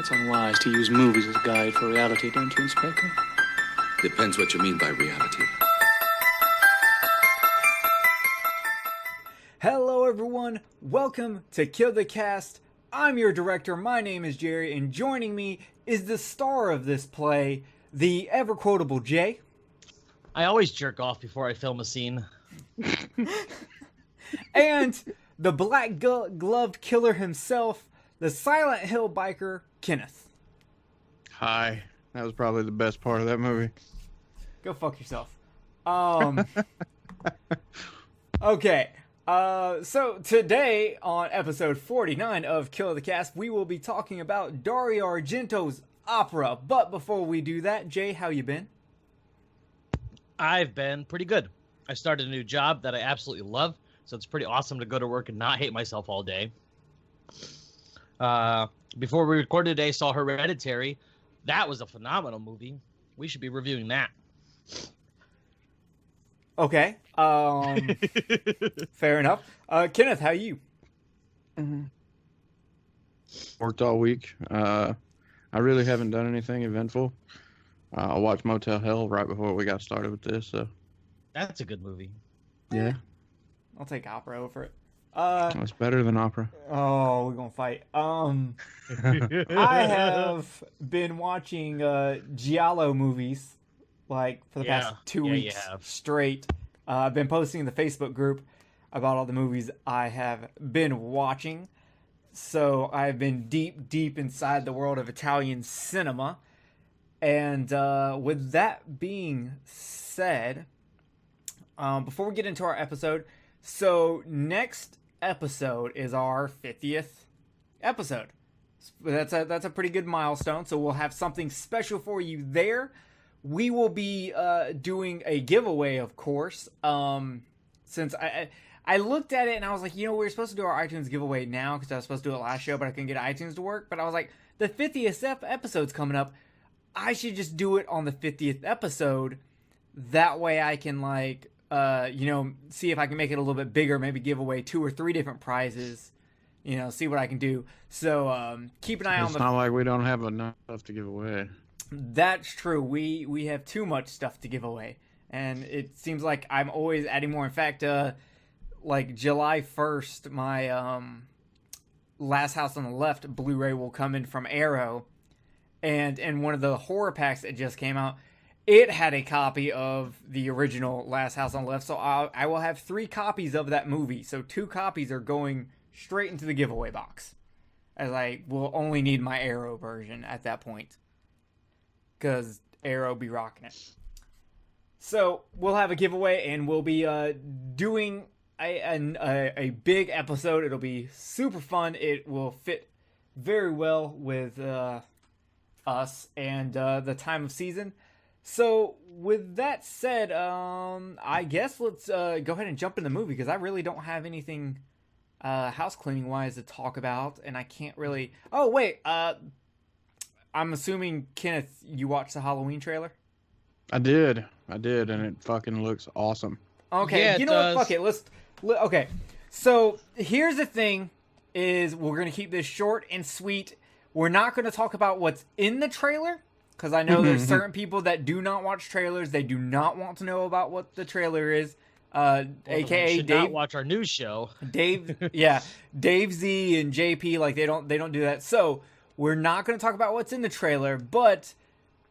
it's unwise to use movies as a guide for reality, don't you, Inspector? Depends what you mean by reality. Hello everyone, welcome to Kill the Cast. I'm your director, my name is Jerry, and joining me is the star of this play, the ever-quotable Jay. I always jerk off before I film a scene. And the black-gloved killer himself, the Silent Hill biker, Kenneth. Hi. That was probably the best part of that movie. Go fuck yourself. Okay. So today on episode 49 of Kill the Cast, we will be talking about Dario Argento's opera. But before we do that, Jay, how you been? I've been pretty good. I started a new job that I absolutely love, so it's pretty awesome to go to work and not hate myself all day. Before we recorded today, saw Hereditary. That was a phenomenal movie. We should be reviewing that. Okay. Fair enough. Kenneth, how you? Worked all week. I really haven't done anything eventful. I watched Motel Hell right before we got started with this, so That's a good movie. yeah. I'll take opera over it. It's better than opera. Oh, we're gonna fight. I have been watching Giallo movies like for the past 2 weeks straight. I've been posting in the Facebook group about all the movies I have been watching. So I've been deep inside the world of Italian cinema. And with that being said, before we get into our episode, so next episode is our 50th episode. That's a pretty good milestone. So we'll have something special for you there. We will be doing a giveaway, of course. Since I looked at it and I was like, we were supposed to do our iTunes giveaway now because I was supposed to do it last show, but I couldn't get iTunes to work. But I was like, the 50th episode's coming up. I should just do it on the 50th episode. That way I can see if I can make it a little bit bigger, maybe give away 2 or 3 different prizes, see what I can do. So keep an eye on It's not like we don't have enough stuff to give away. That's true. We have too much stuff to give away. And it seems like I'm always adding more. In fact, like July 1st, my Last House on the Left Blu-ray will come in from Arrow. And in one of the horror packs that just came out, it had a copy of the original Last House on the Left. So I will have 3 copies of that movie. So 2 copies are going straight into the giveaway box, as I will only need my Arrow version at that point, because Arrow be rocking it. So we'll have a giveaway, and we'll be doing a big episode. It'll be super fun. It will fit very well with us and the time of season. So with that said, I guess let's go ahead and jump in the movie, because I really don't have anything house cleaning wise to talk about, and I can't really. Oh wait, I'm assuming, Kenneth, you watched the Halloween trailer? I did, and it fucking looks awesome. Okay, yeah, you know what? Fuck it. Okay, so here's the thing: is we're gonna keep this short and sweet. We're not gonna talk about what's in the trailer, because I know there's certain people that do not watch trailers. They do not want to know about what the trailer is. AKA should Dave. not watch our news show. Dave, yeah, Dave Z and JP, like they don't do that. So we're not going to talk about what's in the trailer, but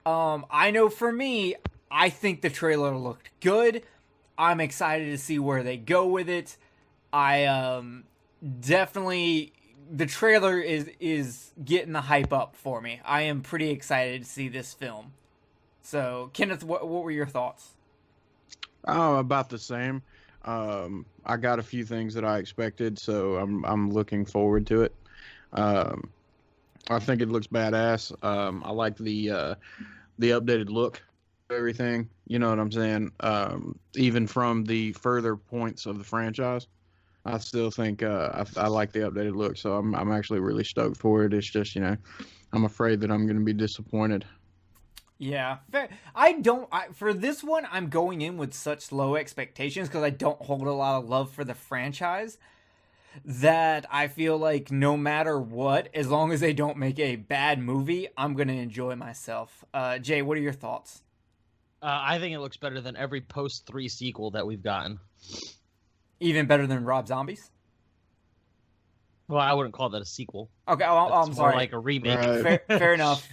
I know for me, I think the trailer looked good. I'm excited to see where they go with it. I definitely, the trailer is getting the hype up for me. I am pretty excited to see this film. So Kenneth, what were your thoughts? Oh, about the same. I got a few things that I expected, so I'm looking forward to it. I think it looks badass. I like the updated look of everything. You know what I'm saying? Even from the further points of the franchise, I still think I like the updated look. So I'm actually really stoked for it. It's just, I'm afraid that I'm going to be disappointed. Yeah, for this one, I'm going in with such low expectations because I don't hold a lot of love for the franchise. that I feel like no matter what, as long as they don't make a bad movie, I'm going to enjoy myself. Jay, what are your thoughts? I think it looks better than every post 3 sequel that we've gotten. Even better than Rob Zombies? Well, I wouldn't call that a sequel. Okay, I'm More sorry. like a remake. Right. Fair enough.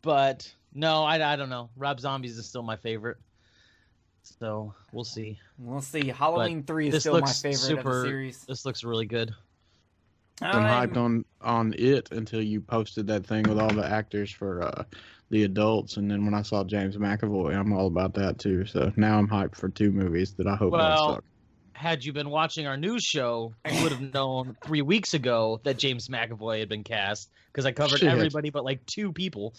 But no, I don't know. Rob Zombies is still my favorite. So we'll see. We'll see. Halloween 3 is This still my looks favorite of the series. This looks really good. I'm hyped on it until you posted that thing with all the actors for the adults, and then when I saw James McAvoy, I'm all about that too. So now I'm hyped for 2 movies that I hope don't suck. Had you been watching our news show, you would have known 3 weeks ago that James McAvoy had been cast, because I covered everybody but like 2 people.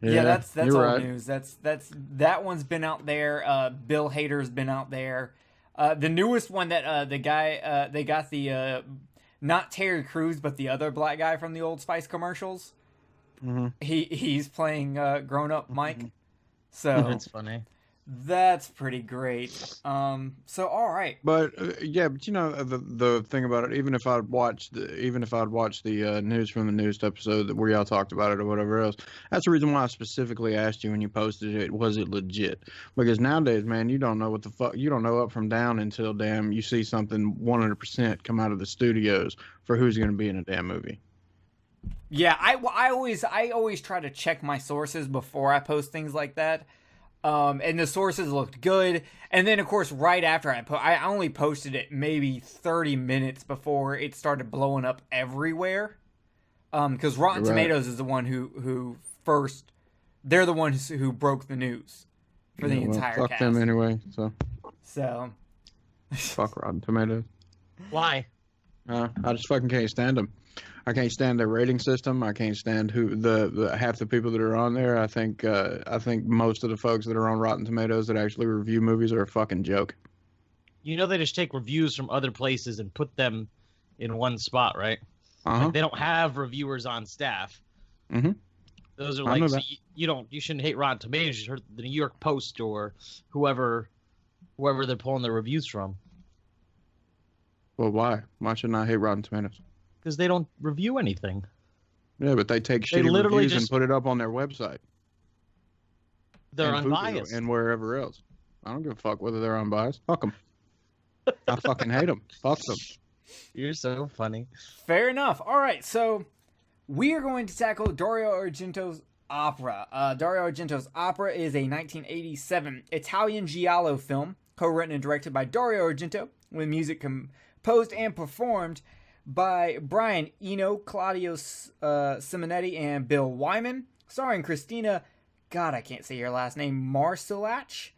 Yeah, that's old right. news. That one's been out there. Bill Hader's been out there. The newest one that they got the not Terry Crews, but the other black guy from the Old Spice commercials. Mm-hmm. He's playing grown up Mike. Mm-hmm. So That's funny. that's pretty great. So all right. But but you know the thing about it, even if I'd watched the news from the news episode where y'all talked about it or whatever else, that's the reason why I specifically asked you when you posted it, was it legit? Because nowadays, man, you don't know what the fuck, you don't know up from down until damn you see something 100% come out of the studios for who's going to be in a damn movie. Yeah, I always try to check my sources before I post things like that. And the sources looked good. And then, of course, right after I only posted it maybe 30 minutes before it started blowing up everywhere. Because Rotten Tomatoes is the one who first, they're the ones who broke the news for the entire fuck cast. them anyway. So, fuck Rotten Tomatoes. Why? I just fucking can't stand them. I can't stand their rating system. I can't stand who the half the people that are on there. I think most of the folks that are on Rotten Tomatoes that actually review movies are a fucking joke. You know, they just take reviews from other places and put them in one spot, right? Uh-huh. Like, they don't have reviewers on staff. Mm-hmm. Those are I know like, so that. you shouldn't hate Rotten Tomatoes. You should hate the New York Post or whoever they're pulling their reviews from. Well, why? Why shouldn't I hate Rotten Tomatoes? Because they don't review anything. Yeah, but they take They shitty literally reviews and just- put it up on their website. They're and Vudu unbiased. and wherever else. I don't give a fuck whether they're unbiased. Fuck them. I fucking hate them. Fuck them. You're so funny. fair enough. All right, so we are going to tackle Dario Argento's opera. Dario Argento's opera is a 1987 Italian giallo film, co-written and directed by Dario Argento, with music composed and performed by Brian Eno, Claudio Simonetti, and Bill Wyman, starring Christina, God, I can't say your last name, Marcellach,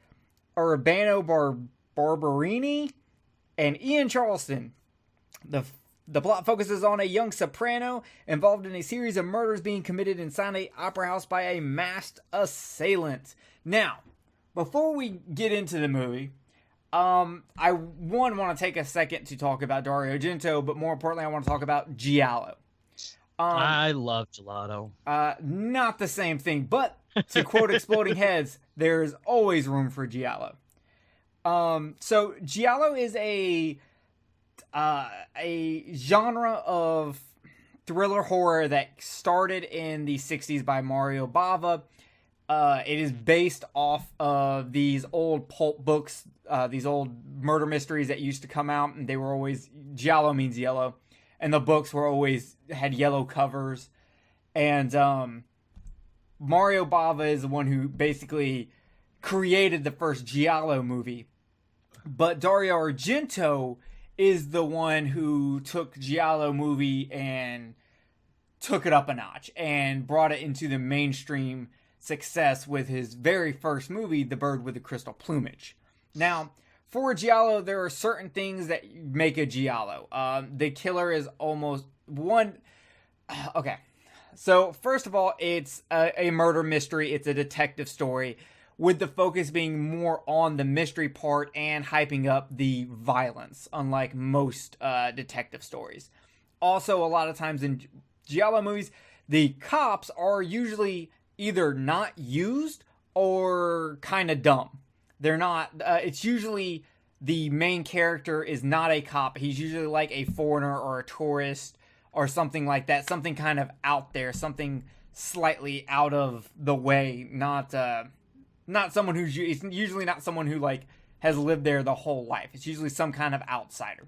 Urbano Barberini, and Ian Charleston. The plot focuses on a young soprano involved in a series of murders being committed inside an opera house by a masked assailant. Now, before we get into the movie, I want to take a second to talk about Dario Argento, but more importantly, I want to talk about Giallo. I love gelato. Not the same thing, but to quote Exploding Heads, there is always room for Giallo. So Giallo is a genre of thriller horror that started in the 60s by Mario Bava. It is based off of these old pulp books, these old murder mysteries that used to come out, and they were always, Giallo means yellow, and the books were always, had yellow covers, and Mario Bava is the one who basically created the first Giallo movie, but Dario Argento is the one who took Giallo movie and took it up a notch and brought it into the mainstream success with his very first movie, The Bird with the Crystal Plumage. Now, for Giallo, there are certain things that make a Giallo. The killer is almost one... Okay, so first of all, it's a murder mystery. It's a detective story, with the focus being more on the mystery part and hyping up the violence, unlike most detective stories. Also, a lot of times in Giallo movies, the cops are usually either not used or kind of dumb. They're not, it's usually the main character is not a cop. He's usually like a foreigner or a tourist or something like that. Something kind of out there, something slightly out of the way. Not someone who's, it's usually not someone who like has lived there the whole life. It's usually some kind of outsider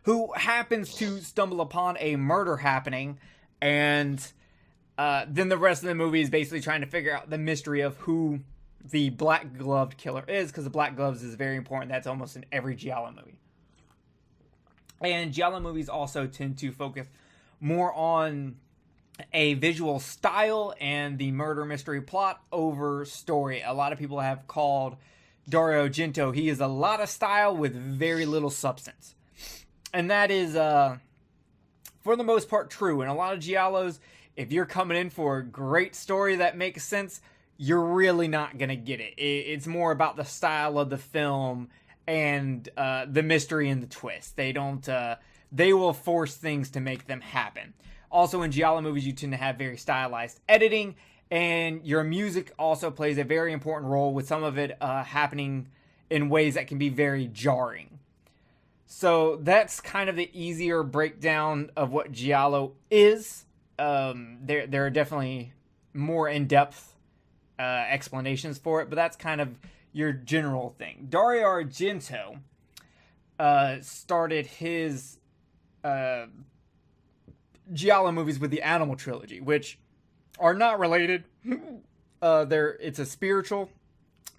who happens to stumble upon a murder happening, and then the rest of the movie is basically trying to figure out the mystery of who the black-gloved killer is, because the black gloves is very important. That's almost in every Giallo movie. And Giallo movies also tend to focus more on a visual style and the murder mystery plot over story. A lot of people have called Dario Argento, he is a lot of style with very little substance. And that is, for the most part, true. In a lot of Giallos, if you're coming in for a great story that makes sense, you're really not going to get it. It's more about the style of the film and the mystery and the twist. They don't, they will force things to make them happen. Also, in Giallo movies, you tend to have very stylized editing, and your music also plays a very important role, with some of it happening in ways that can be very jarring. So that's kind of the easier breakdown of what Giallo is. There are definitely more in-depth explanations for it, but that's kind of your general thing. Dario Argento started his Giallo movies with the Animal trilogy, which are not related. It's a spiritual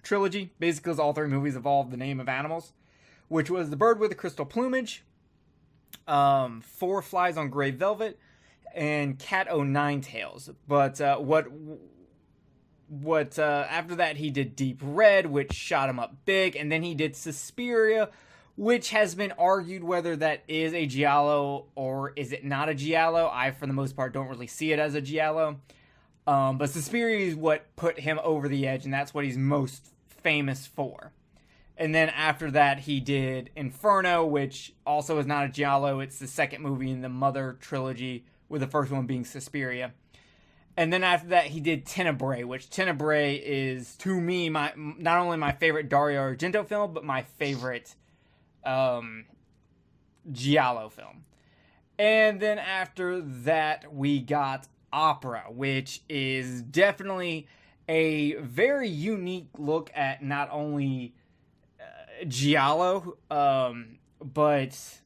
trilogy, basically, because all three movies involve the name of animals, which was The Bird with the Crystal Plumage, Four Flies on Grey Velvet, and Cat O' Nine Tails. But after that, he did Deep Red, which shot him up big, and then he did Suspiria, which has been argued whether that is a Giallo or is it not a Giallo. I, for the most part, don't really see it as a Giallo. But Suspiria is what put him over the edge, and that's what he's most famous for. And then after that, he did Inferno, which also is not a Giallo. It's the second movie in the Mother trilogy, with the first one being Suspiria. And then after that, he did Tenebrae, which Tenebrae is, to me, not only my favorite Dario Argento film, but my favorite Giallo film. And then after that, we got Opera, which is definitely a very unique look at not only Giallo, but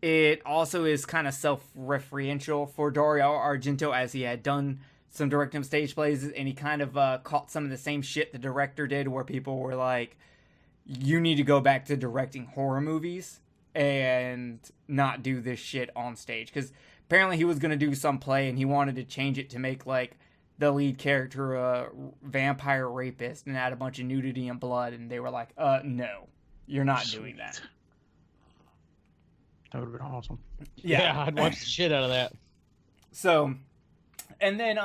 it also is kind of self-referential for Dario Argento, as he had done some directing of stage plays, and he kind of caught some of the same shit the director did, where people were like, you need to go back to directing horror movies and not do this shit on stage. Because apparently he was going to do some play, and he wanted to change it to make, like, the lead character a vampire rapist and add a bunch of nudity and blood, and they were like, no, you're not doing that. That would have been awesome. Yeah, I'd watch the shit out of that. So, and then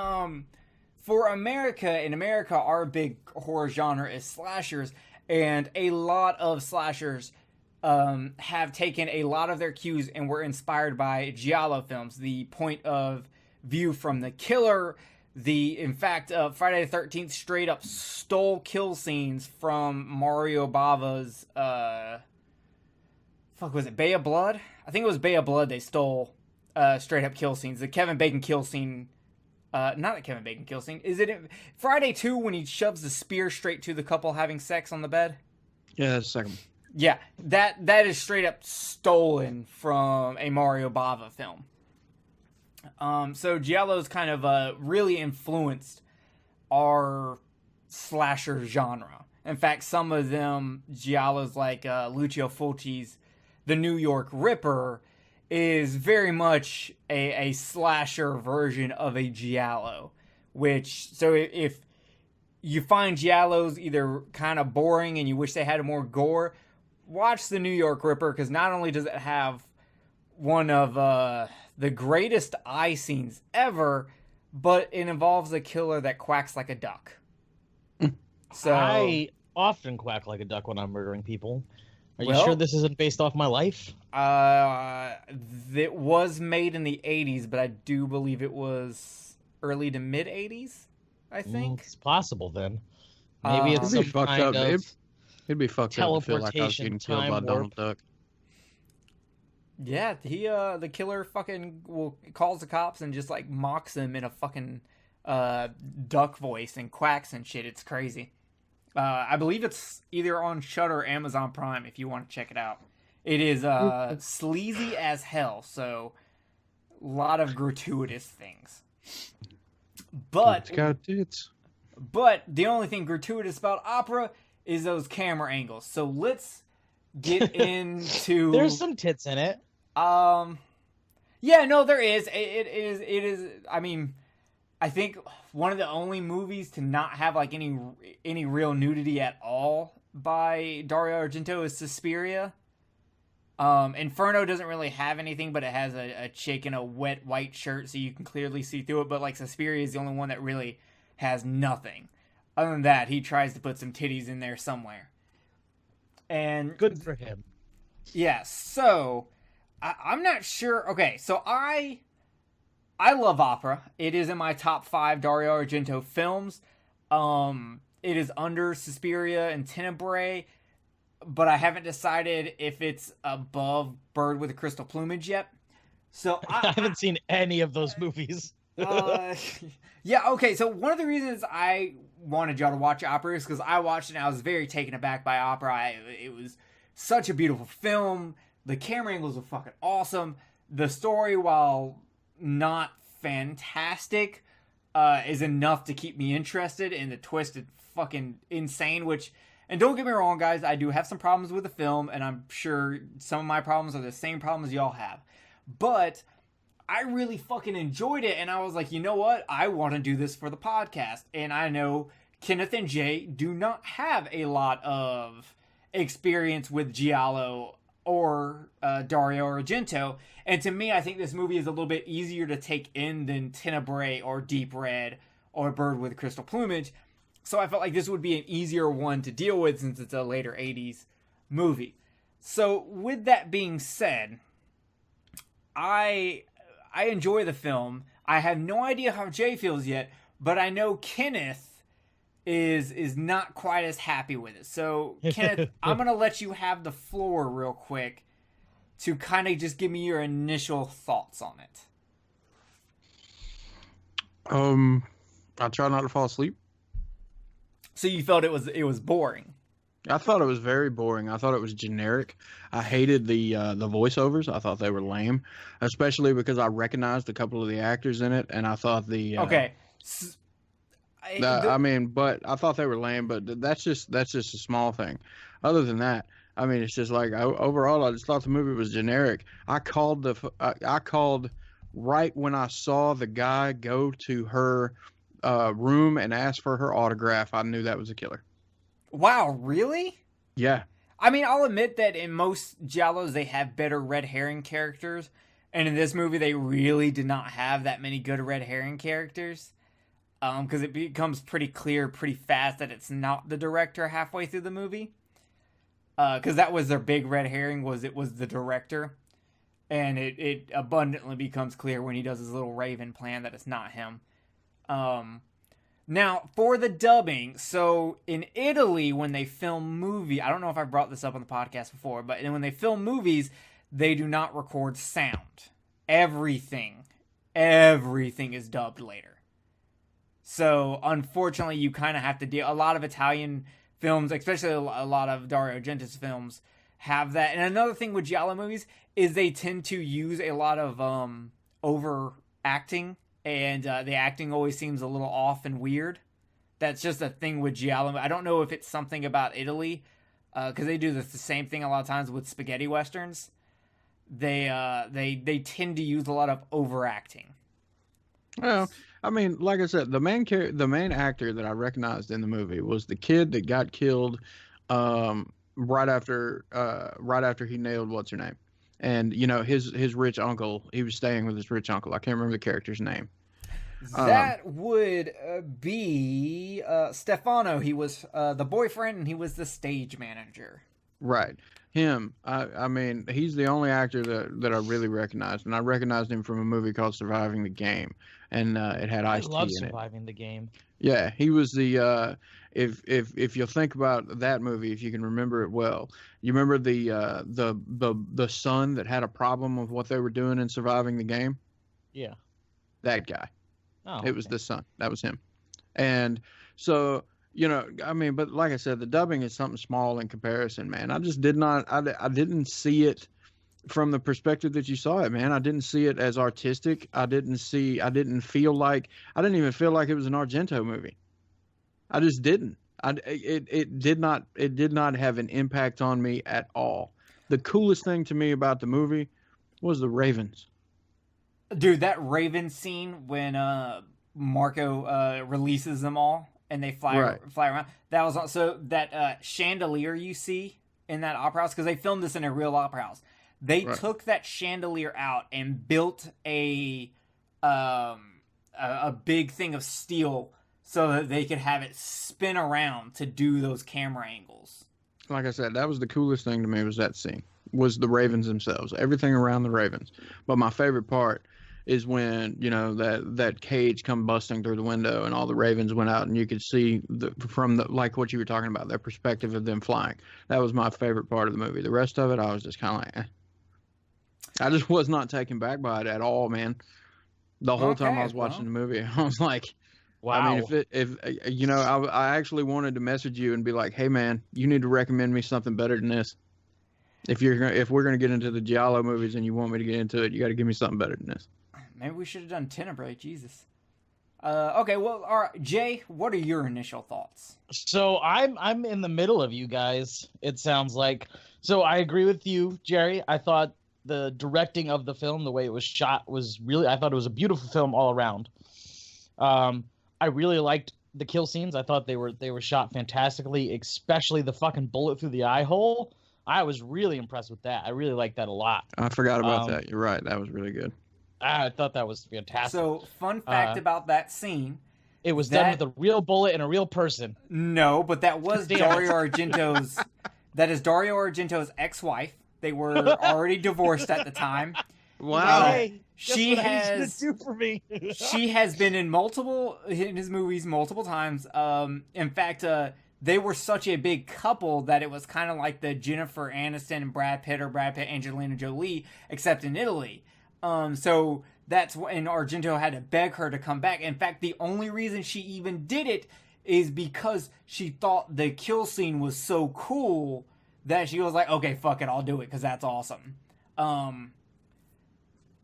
for America, in America, our big horror genre is slashers, and a lot of slashers have taken a lot of their cues and were inspired by Giallo films. The point of view from the killer, in fact, Friday the 13th straight up stole kill scenes from Mario Bava's, was it Bay of Blood? I think it was Bay of Blood. They stole straight up kill scenes. The Kevin Bacon kill scene, not a Kevin Bacon kill scene. Is it Friday 2 when he shoves the spear straight to the couple having sex on the bed? Yeah, that's the second. Yeah, that is straight up stolen from a Mario Bava film. So Giallo's kind of really influenced our slasher genre. In fact, some of them, Giallos like Lucio Fulci's The New York Ripper, is very much a slasher version of a Giallo. So if you find Giallos either kind of boring and you wish they had more gore, watch The New York Ripper, because not only does it have one of the greatest eye scenes ever, but it involves a killer that quacks like a duck. So I often quack like a duck when I'm murdering people. Are you sure this isn't based off my life? It was made in the 80s, but I do believe it was early to mid 80s, I think. It's possible then. Maybe it's some fucked kind up, of... babe. It'd be fucked up to feel like I was teleportation, getting killed time by warp. Donald Duck. Yeah, the killer fucking calls the cops and just like mocks them in a fucking duck voice and quacks and shit. It's crazy. I believe it's either on Shudder or Amazon Prime if you want to check it out. It is sleazy as hell, so a lot of gratuitous things. But It's got tits. But the only thing gratuitous about opera is those camera angles. So let's get into. There's some tits in it. Yeah, no, there is. It is. I mean, I think one of the only movies to not have like any real nudity at all by Dario Argento is Suspiria. Inferno doesn't really have anything, but it has a chick in a wet white shirt, so you can clearly see through it. But like Suspiria is the only one that really has nothing. Other than that, he tries to put some titties in there somewhere. And Good for him. yeah, so I'm not sure. Okay, so I love opera. It is in my top 5 Dario Argento films. It is under Suspiria and Tenebrae, but I haven't decided if it's above Bird with a Crystal Plumage yet. So I haven't seen any of those movies. Yeah, okay, so one of the reasons I wanted y'all to watch opera is because I watched it and I was very taken aback by opera. It was such a beautiful film. The camera angles were fucking awesome. The story, while not fantastic, is enough to keep me interested, and the twist is fucking insane, and don't get me wrong, guys, I do have some problems with the film, and I'm sure some of my problems are the same problems y'all have. But I really fucking enjoyed it, and I was like, you know what? I want to do this for the podcast. And I know Kenneth and Jay do not have a lot of experience with Giallo or Dario Argento. And to me, I think this movie is a little bit easier to take in than Tenebrae or Deep Red or Bird with Crystal Plumage. So I felt like this would be an easier one to deal with since it's a later 80s movie. So with that being said, I enjoy the film. I have no idea how Jay feels yet, but I know Kenneth is not quite as happy with it. So, Kenneth, I'm going to let you have the floor real quick to kind of just give me your initial thoughts on it. I try not to fall asleep. So you felt it was boring. I thought it was very boring. I thought it was generic. I hated the voiceovers. I thought they were lame, especially because I recognized a couple of the actors in it, and I thought okay. But I thought they were lame. But that's just a small thing. Other than that, I mean, it's just like overall, I just thought the movie was generic. I called right when I saw the guy go to her room and ask for her autograph. I knew that was a killer. Wow, really? Yeah. I mean, I'll admit that in most Giallos, they have better red herring characters. And in this movie, they really did not have that many good red herring characters. Because it becomes pretty clear pretty fast that it's not the director halfway through the movie. Because that was their big red herring, it was the director. And it abundantly becomes clear when he does his little raven plan that it's not him. Now, for the dubbing, so in Italy, when they film I don't know if I brought this up on the podcast before, but when they film movies, they do not record sound. Everything is dubbed later. So, unfortunately, you kind of have to deal. A lot of Italian films, especially a lot of Dario Argento's films, have that. And another thing with Giallo movies is they tend to use a lot of overacting. And the acting always seems a little off and weird. That's just a thing with Giallo. I don't know if it's something about Italy, because they do the same thing a lot of times with spaghetti westerns. They tend to use a lot of overacting. Well, I mean, like I said, the main actor that I recognized in the movie was the kid that got killed right after he nailed what's her name. And, you know, his rich uncle, he was staying with his rich uncle. I can't remember the character's name. That would be Stefano. He was the boyfriend, and he was the stage manager. Right. him. I mean, he's the only actor that I really recognized, and I recognized him from a movie called Surviving the Game, and it had I Ice-T love in it. Surviving the Game. Yeah, he was the if you'll think about that movie, if you can remember it well, you remember the son that had a problem with what they were doing in Surviving the Game? Yeah. That guy. Oh, It was the son. That was him. And so, I mean, but like I said, the dubbing is something small in comparison, man. I just did not I didn't see it from the perspective that you saw it, man. I didn't see it as artistic. I didn't even feel like it was an Argento movie. I just didn't. It did not have an impact on me at all. The coolest thing to me about the movie was the ravens. Dude, that raven scene when Marco releases them all and they fly around. That was also that chandelier you see in that opera house, because they filmed this in a real opera house. They took that chandelier out and built a big thing of steel so that they could have it spin around to do those camera angles. Like I said, that was the coolest thing to me, was that scene, was the ravens themselves, everything around the ravens. But my favorite part is when, that cage come busting through the window and all the ravens went out and you could see from like what you were talking about, their perspective of them flying. That was my favorite part of the movie. The rest of it, I was just kind of like, eh. I just was not taken back by it at all, man. The whole time I was watching the movie, I was like, wow. I mean, I actually wanted to message you and be like, hey man, you need to recommend me something better than this. If we're gonna get into the Giallo movies and you want me to get into it, you got to give me something better than this. Maybe we should have done Tenebrae, Jesus. Okay, well, all right, Jay, what are your initial thoughts? So I'm in the middle of you guys, it sounds like. So I agree with you, Jerry. I thought the directing of the film, the way it was shot, I thought it was a beautiful film all around. I really liked the kill scenes. I thought they were shot fantastically, especially the fucking bullet through the eye hole. I was really impressed with that. I really liked that a lot. I forgot about that. You're right. That was really good. I thought that was fantastic. So, fun fact about that scene. It was done with a real bullet and a real person. No, but that was Dario Argento's... That is Dario Argento's ex-wife. They were already divorced at the time. Wow. Hey, she has do for me. She has been in his movies multiple times. In fact, they were such a big couple that it was kind of like the Jennifer Aniston and Brad Pitt, or Brad Pitt Angelina Jolie, except in Italy. So that's when Argento had to beg her to come back. In fact, the only reason she even did it is because she thought the kill scene was so cool that she was like, okay, fuck it, I'll do it because that's awesome.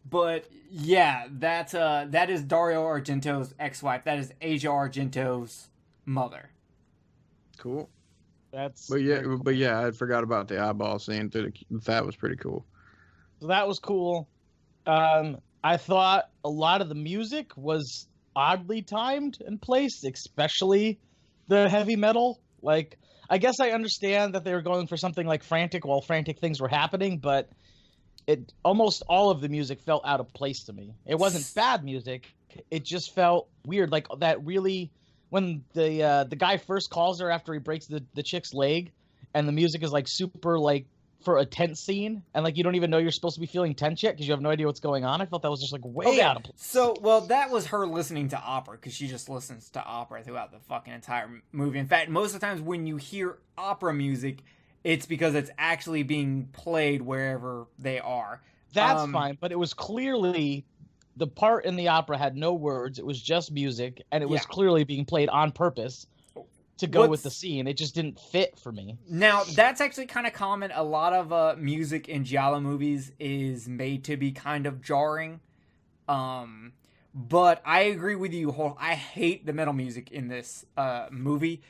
But yeah, that is Dario Argento's ex-wife. That is Asia Argento's mother. Cool. But yeah, I forgot about the eyeball scene. That was pretty cool. So that was cool. I thought a lot of the music was oddly timed and placed, especially the heavy metal. Like, I guess I understand that they were going for something like frantic while frantic things were happening, but almost all of the music felt out of place to me. It wasn't bad music. It just felt weird. Like that really, when the guy first calls her after he breaks the chick's leg, and the music is like super like for a tense scene, and like you don't even know you're supposed to be feeling tense yet because you have no idea what's going on. I felt that was just like way out of place. So, well, that was her listening to opera, because she just listens to opera throughout the fucking entire movie. In fact, most of the times when you hear opera music, it's because it's actually being played wherever they are. That's fine, but it was clearly the part in the opera had no words. It was just music, and it was clearly being played on purpose to go with the scene. It just didn't fit for me. Now, that's actually kind of common. A lot of music in Giallo movies is made to be kind of jarring. But I agree with you. I hate the metal music in this movie.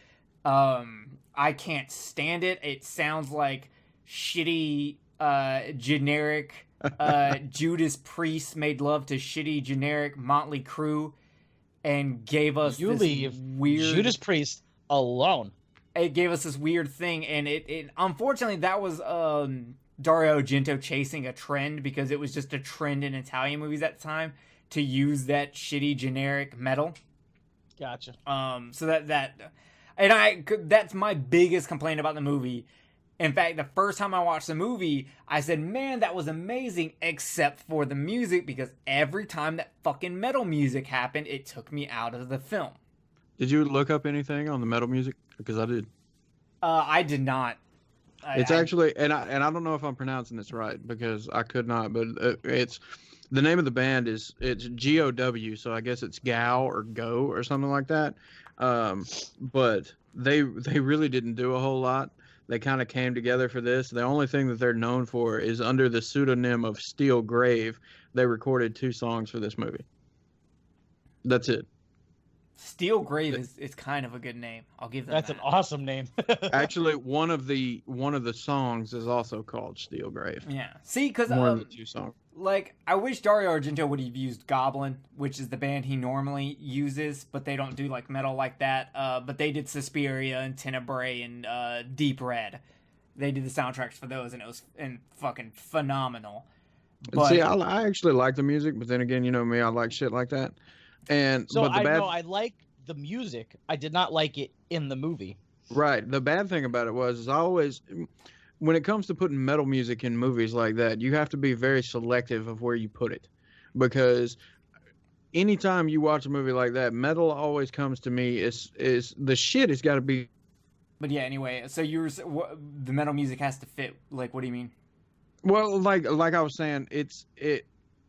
I can't stand it. It sounds like shitty, generic Judas Priest made love to shitty, generic Motley Crue and gave us weird... Judas Priest alone. It gave us this weird thing, and it unfortunately that was Dario Argento chasing a trend, because it was just a trend in Italian movies at the time to use that shitty generic metal. Gotcha. So that's my biggest complaint about the movie In fact, the first time I watched the movie, I said, man, that was amazing, except for the music, because every time that fucking metal music happened, it took me out of the film. Did you look up anything on the metal music? Because I did. I did not. It's actually, and I don't know if I'm pronouncing this right because I could not, but it's the name of the band it's GOW, so I guess it's Gow or Go or something like that. But they really didn't do a whole lot. They kind of came together for this. The only thing that they're known for is under the pseudonym of Steel Grave. They recorded 2 songs for this movie. That's it. Steel Grave is kind of a good name. I'll give them That's that. an awesome name. Actually, one of the songs is also called Steel Grave. Yeah. See, because One of the 2 songs. like, I wish Dario Argento would have used Goblin, which is the band he normally uses, but they don't do like metal like that. But they did Suspiria and Tenebrae and Deep Red. They did the soundtracks for those, and it was fucking phenomenal. But, see, I actually like the music, but then again, you know me, I like shit like that. And So but the bad, I like the music. I did not like it in the movie. right. The bad thing about it is I always, when it comes to putting metal music in movies like that, you have to be very selective of where you put it, because anytime you watch a movie like that, metal always comes to me is the shit has got to be. But yeah, anyway, so the metal music has to fit. Like, what do you mean? Well, like I was saying,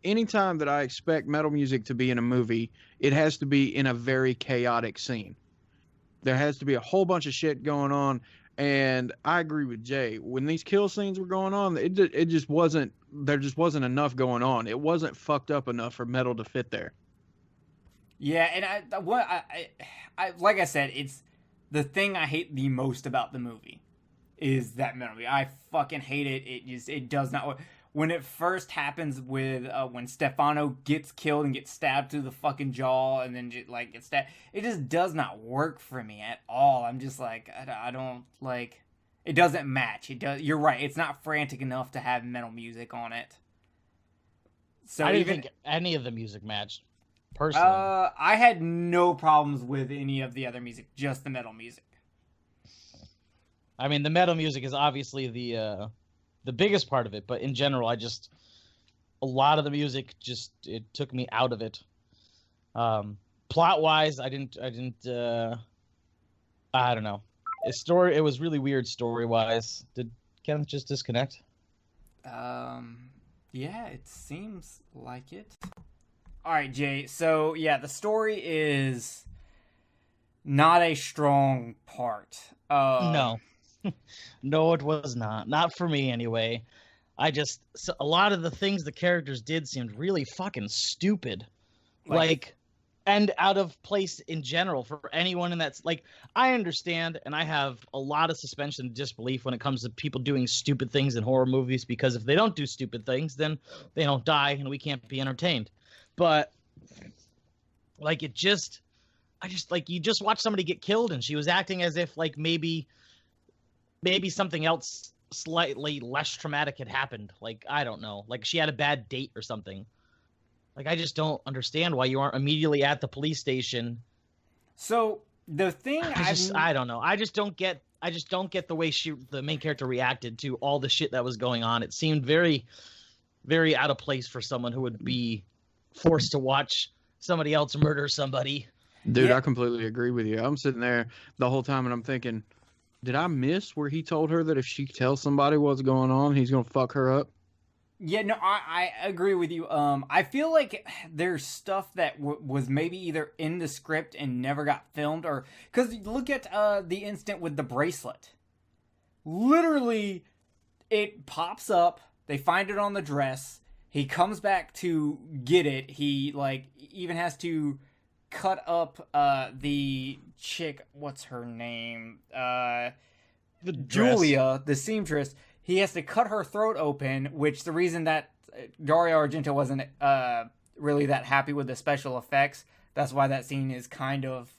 anytime that I expect metal music to be in a movie, it has to be in a very chaotic scene. There has to be a whole bunch of shit going on, and I agree with Jay. When these kill scenes were going on, it just wasn't, there just wasn't enough going on. It wasn't fucked up enough for metal to fit there. Yeah, and I like I said, it's the thing I hate the most about the movie is that metal. I fucking hate it. It does not work. When it first happens with when Stefano gets killed and gets stabbed through the fucking jaw and then like gets stabbed, it just does not work for me at all. I'm just like, I don't like, it doesn't match. It does. You're right. It's not frantic enough to have metal music on it. So I didn't think any of the music matched. Personally, I had no problems with any of the other music, just the metal music. I mean, the metal music is obviously the biggest part of it, but in general, a lot of the music it took me out of it. Plot wise, I don't know. It was really weird story wise. Did Kenneth just disconnect? Yeah, it seems like it. All right, Jay. So yeah, the story is not a strong part. No. No, it was not. Not for me, anyway. A lot of the things the characters did seemed really fucking stupid. And out of place in general for anyone in that. Like, I understand, and I have a lot of suspension of disbelief when it comes to people doing stupid things in horror movies, because if they don't do stupid things, then they don't die, and we can't be entertained. But, like, you just watch somebody get killed, and she was acting as if, like, maybe something else slightly less traumatic had happened. Like, I don't know. Like, she had a bad date or something. Like, I just don't understand why you aren't immediately at the police station. So the thing I don't know. I just don't get the way the main character reacted to all the shit that was going on. It seemed very, very out of place for someone who would be forced to watch somebody else murder somebody. Dude, Yeah. I completely agree with you. I'm sitting there the whole time and I'm thinking, did I miss where he told her that if she tells somebody what's going on, he's going to fuck her up? Yeah, no, I agree with you. I feel like there's stuff that was maybe either in the script and never got filmed, or because look at the instant with the bracelet. Literally, it pops up. They find it on the dress. He comes back to get it. He even has to cut up the chick. What's her name? Julia, the seamstress. He has to cut her throat open, which the reason that Dario Argento wasn't really that happy with the special effects. That's why that scene is kind of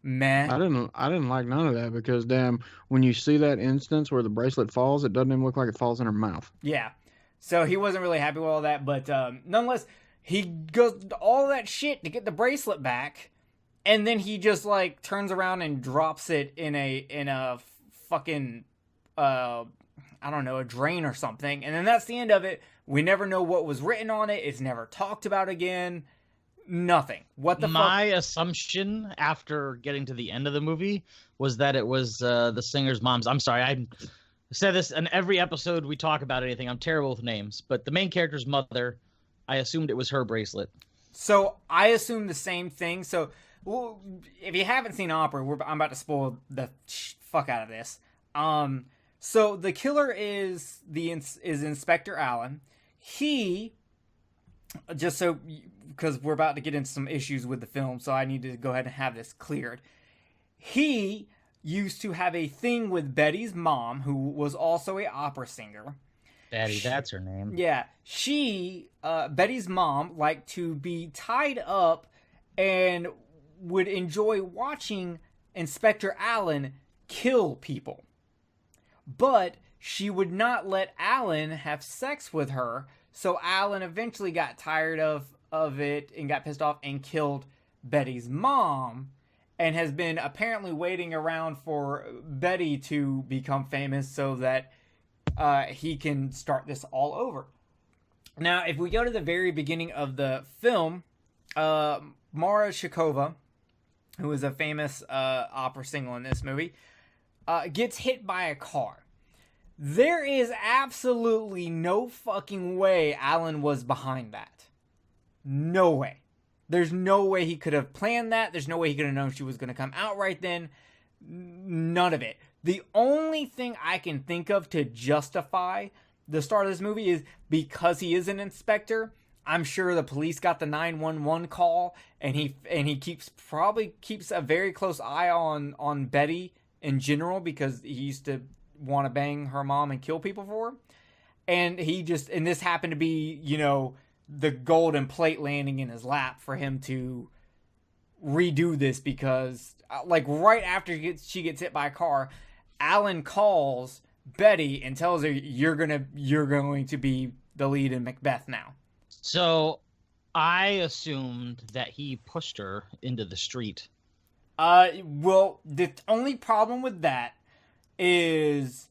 meh. I didn't like none of that because damn, when you see that instance where the bracelet falls, it doesn't even look like it falls in her mouth. Yeah. So he wasn't really happy with all that, but nonetheless, he goes all that shit to get the bracelet back, and then he just like turns around and drops it in a fucking I don't know, a drain or something. And then that's the end of it. We never know what was written on it. It's never talked about again. Nothing. What the fuck? My assumption after getting to the end of the movie was that it was the singer's mom's. I'm sorry, I said this in every episode we talk about anything. I'm terrible with names, but the main character's mother, I assumed it was her bracelet. So I assume the same thing. So, well, if you haven't seen Opera, I'm about to spoil the fuck out of this. So the killer is Inspector Allen. He, just so, because we're about to get into some issues with the film, so I need to go ahead and have this cleared. He used to have a thing with Betty's mom, who was also a opera singer. Betty, that's her name. Yeah, Betty's mom, liked to be tied up and would enjoy watching Inspector Allen kill people. But she would not let Allen have sex with her, so Allen eventually got tired of it and got pissed off and killed Betty's mom, and has been apparently waiting around for Betty to become famous so that he can start this all over. Now, if we go to the very beginning of the film, Mara Shakova, who is a famous opera singer in this movie, gets hit by a car. There is absolutely no fucking way Alan was behind that. No way. There's no way he could have planned that. There's no way he could have known she was going to come out right then. None of it. The only thing I can think of to justify the start of this movie is because he is an inspector. I'm sure the police got the 911 call, and he probably keeps a very close eye on Betty in general, because he used to want to bang her mom and kill people for her. And this happened to be, the golden plate landing in his lap for him to redo this, because right after she gets hit by a car, Alan calls Betty and tells her, you're going to be the lead in Macbeth now. So I assumed that he pushed her into the street. Well, the only problem with that is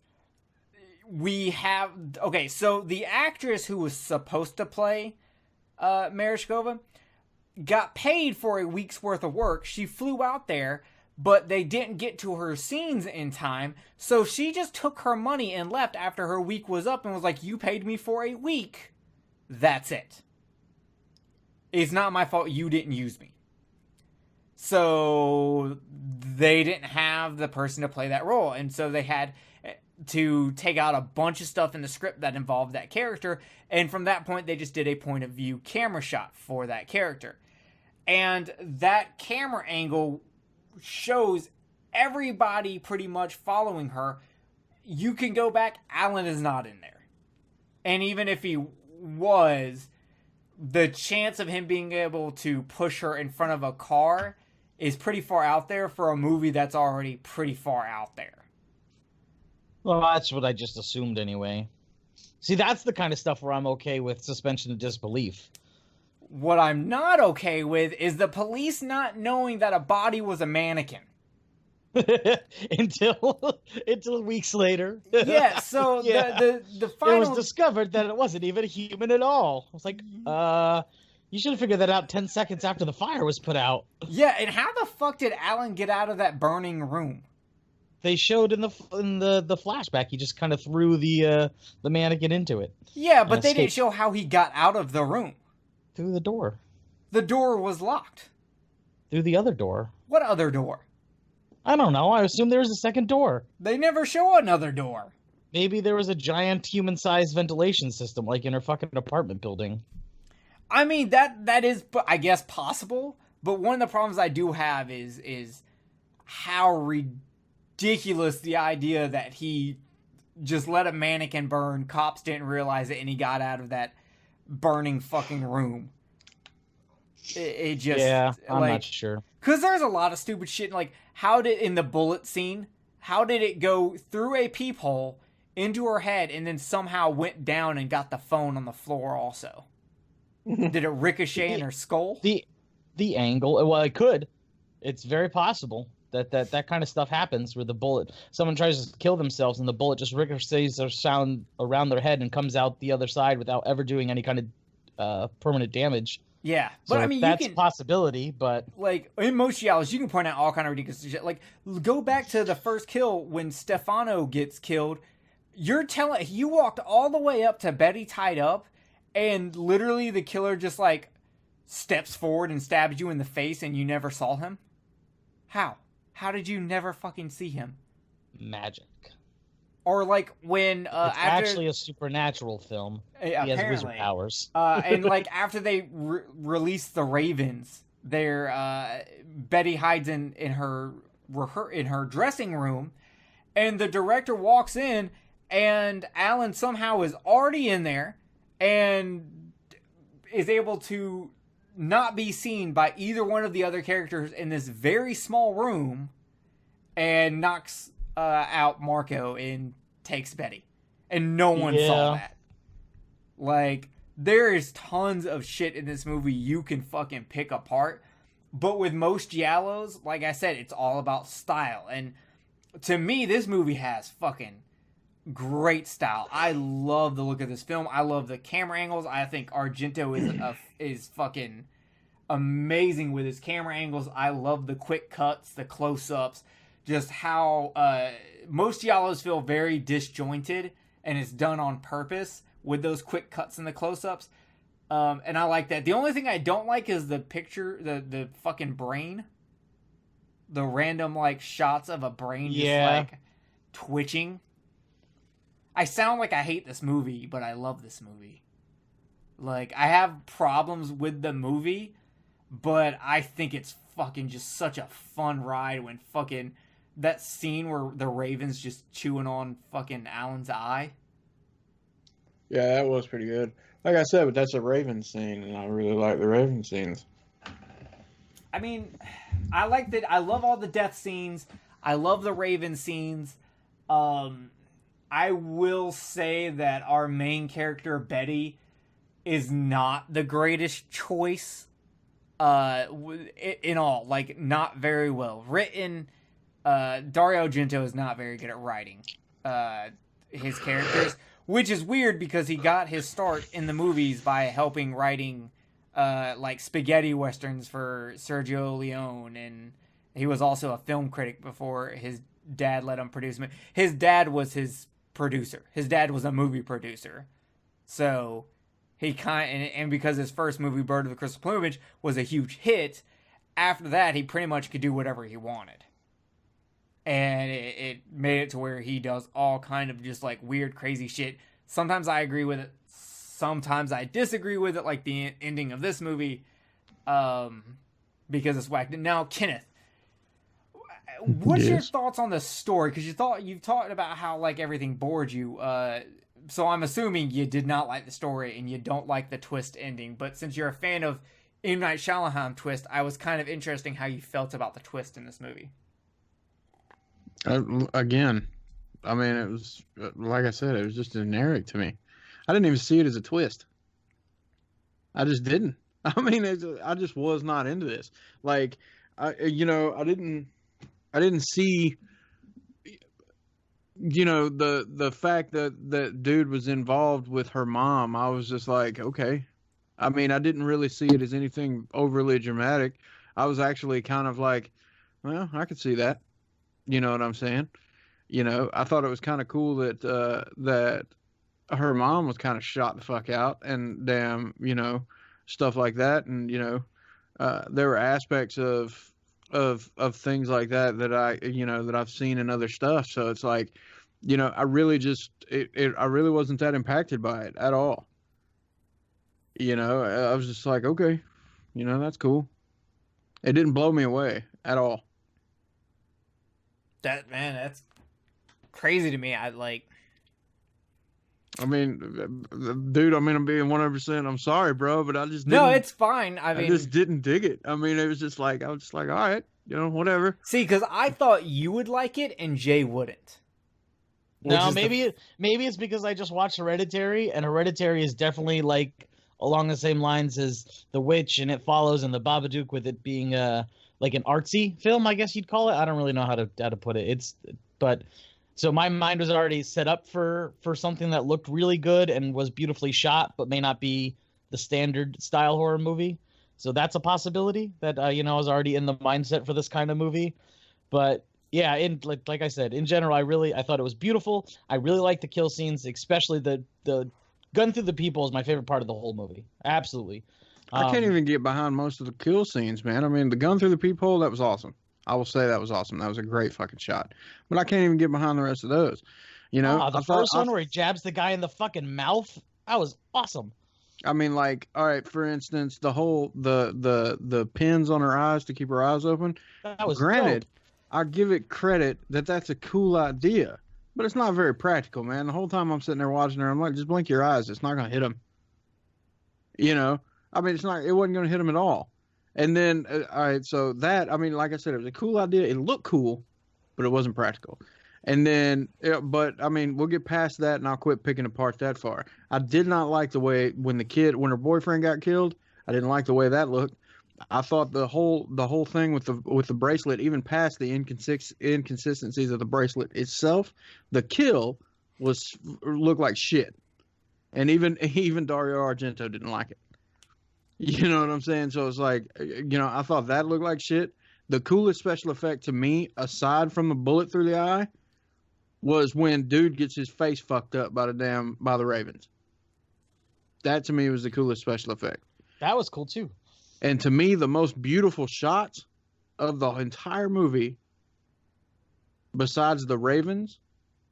so the actress who was supposed to play Mereshkova got paid for a week's worth of work. She flew out there, but they didn't get to her scenes in time, so she just took her money and left after her week was up and was like, you paid me for a week. That's it. It's not my fault you didn't use me. So they didn't have the person to play that role, and so they had to take out a bunch of stuff in the script that involved that character, and from that point they just did a point of view camera shot for that character. And that camera angle shows everybody pretty much following her. You can go back, Alan is not in there. And even if he was, the chance of him being able to push her in front of a car is pretty far out there for a movie that's already pretty far out there. Well, that's what I just assumed anyway. See, that's the kind of stuff where I'm okay with suspension of disbelief. What I'm not okay with is the police not knowing that a body was a mannequin. until weeks later. Yeah, so yeah. The final... It was discovered that it wasn't even a human at all. I was like, you should have figured that out 10 seconds after the fire was put out. Yeah, and how the fuck did Alan get out of that burning room? They showed in the flashback. He just kind of threw the mannequin into it. Yeah, but they didn't show how he got out of the room. Through the door. The door was locked. Through the other door. What other door? I don't know. I assume there was a second door. They never show another door. Maybe there was a giant human-sized ventilation system, like in her fucking apartment building. I mean, that is, I guess, possible. But one of the problems I do have is how ridiculous the idea that he just let a mannequin burn, cops didn't realize it, and he got out of that burning fucking room. It just... Yeah, I'm not sure. Because there's a lot of stupid shit, like, in the bullet scene, how did it go through a peephole into her head and then somehow went down and got the phone on the floor also? Did it ricochet in her skull? The angle, well, it could. It's very possible. That kind of stuff happens where someone tries to kill themselves and the bullet just ricochets or sound around their head and comes out the other side without ever doing any kind of permanent damage. Yeah, So but I mean, that's you can, a possibility. But like in most giallos, you can point out all kind of ridiculous shit. Like go back to the first kill when Stefano gets killed. You're telling you walked all the way up to Betty tied up, and literally the killer just like steps forward and stabs you in the face, and you never saw him. How? How did you never fucking see him? magic. Or like when It's after, actually a supernatural film. He has wizard powers. and like after they release the ravens, Betty hides in her dressing room, and the director walks in, and Alan somehow is already in there, and is able to not be seen by either one of the other characters in this very small room, and knocks out Marco and takes Betty. And no one saw that. Like, there is tons of shit in this movie you can fucking pick apart. But with most giallos, like I said, it's all about style. And to me, this movie has fucking great style. I love the look of this film. I love the camera angles. I think Argento is fucking amazing with his camera angles. I love the quick cuts, the close-ups, just how most giallos feel very disjointed, and it's done on purpose with those quick cuts and the close-ups. And I like that. The only thing I don't like is the picture, the fucking brain. The random, like, shots of a brain just, like, twitching. I sound like I hate this movie, but I love this movie. Like, I have problems with the movie, but I think it's fucking just such a fun ride when fucking that scene where the Raven's just chewing on fucking Alan's eye. Yeah, that was pretty good. Like I said, but that's a Raven scene, and I really like the Raven scenes. I mean, I like that. I love all the death scenes. I love the Raven scenes. I will say that our main character, Betty, is not the greatest choice. In all, like, not very well written. Dario Argento is not very good at writing his characters, which is weird because he got his start in the movies by helping writing like spaghetti westerns for Sergio Leone, and he was also a film critic before his dad let him produce them. His dad was his producer. His dad was a movie producer, so he and because his first movie, Bird of the Crystal Plumage, was a huge hit. After that, he pretty much could do whatever he wanted. And it made it to where he does all kind of just like weird, crazy shit. Sometimes I agree with it. Sometimes I disagree with it, like the ending of this movie, because it's whacked. Now, Kenneth, what's your thoughts on the story? Because you've talked about how like everything bored you. So I'm assuming you did not like the story and you don't like the twist ending. But since you're a fan of M. Night Shyamalan twist, I was kind of interesting how you felt about the twist in this movie. Again, I mean, it was, like I said, it was just generic to me. I didn't even see it as a twist. I just didn't. I mean, I just was not into this. Like, I didn't see, the fact that that dude was involved with her mom. I was just like, okay. I mean, I didn't really see it as anything overly dramatic. I was actually kind of like, well, I could see that. You know what I'm saying? I thought it was kind of cool that that her mom was kind of shot the fuck out, and damn, stuff like that. And there were aspects of things like that that I've seen in other stuff. So it's like, I really just I really wasn't that impacted by it at all. I was just like, okay, that's cool. It didn't blow me away at all. That's crazy to me. I mean, dude, I'm being 100%. I'm sorry, bro, but I just didn't. No, it's fine. I just didn't dig it. I mean, it was just like, I was just like, all right, whatever. See, because I thought you would like it and Jay wouldn't. No, maybe it's because I just watched Hereditary, and Hereditary is definitely like along the same lines as The Witch, and it follows, and The Babadook with it being like an artsy film, I guess you'd call it. I don't really know how to put it. But so my mind was already set up for something that looked really good and was beautifully shot, but may not be the standard style horror movie. So that's a possibility that I was already in the mindset for this kind of movie. But yeah, like I said, in general, I thought it was beautiful. I really liked the kill scenes, especially the gun through the people is my favorite part of the whole movie. Absolutely. I can't even get behind most of the kill scenes, man. I mean, the gun through the peephole, that was awesome. I will say that was awesome. That was a great fucking shot. But I can't even get behind the rest of those. The first one where he jabs the guy in the fucking mouth, that was awesome. I mean, like, all right, for instance, the whole the pins on her eyes to keep her eyes open. That was granted. dope. I give it credit that that's a cool idea, but it's not very practical, man. The whole time I'm sitting there watching her, I'm like, just blink your eyes. It's not gonna hit him. I mean, it wasn't going to him at all. And then, all right, so that, I mean, like I said, it was a cool idea. It looked cool, but it wasn't practical. And then, but I mean, we'll get past that and I'll quit picking apart that far. I did not like the way when her boyfriend got killed, I didn't like the way that looked. I thought the whole thing with the bracelet, even past the inconsistencies of the bracelet itself, the kill looked like shit. And even Dario Argento didn't like it. You know what I'm saying? So it's like, I thought that looked like shit. The coolest special effect to me, aside from the bullet through the eye, was when dude gets his face fucked up by the Ravens. That to me was the coolest special effect. That was cool too. And to me, the most beautiful shots of the entire movie, besides the Ravens,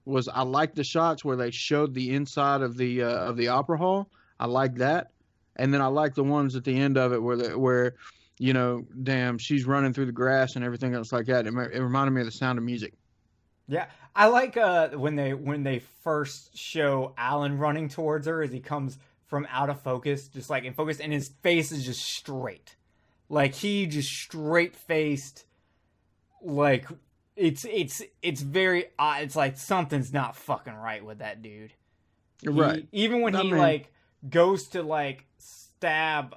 was I liked the shots where they showed the inside of the opera hall. I liked that. And then I like the ones at the end of it where damn, she's running through the grass and everything else like that. It reminded me of the Sound of Music. Yeah, I like when they first show Alan running towards her as he comes from out of focus, just like in focus, and his face is just straight, like he just straight faced, like it's very odd. It's like something's not fucking right with that dude. Right. Even when he goes to stab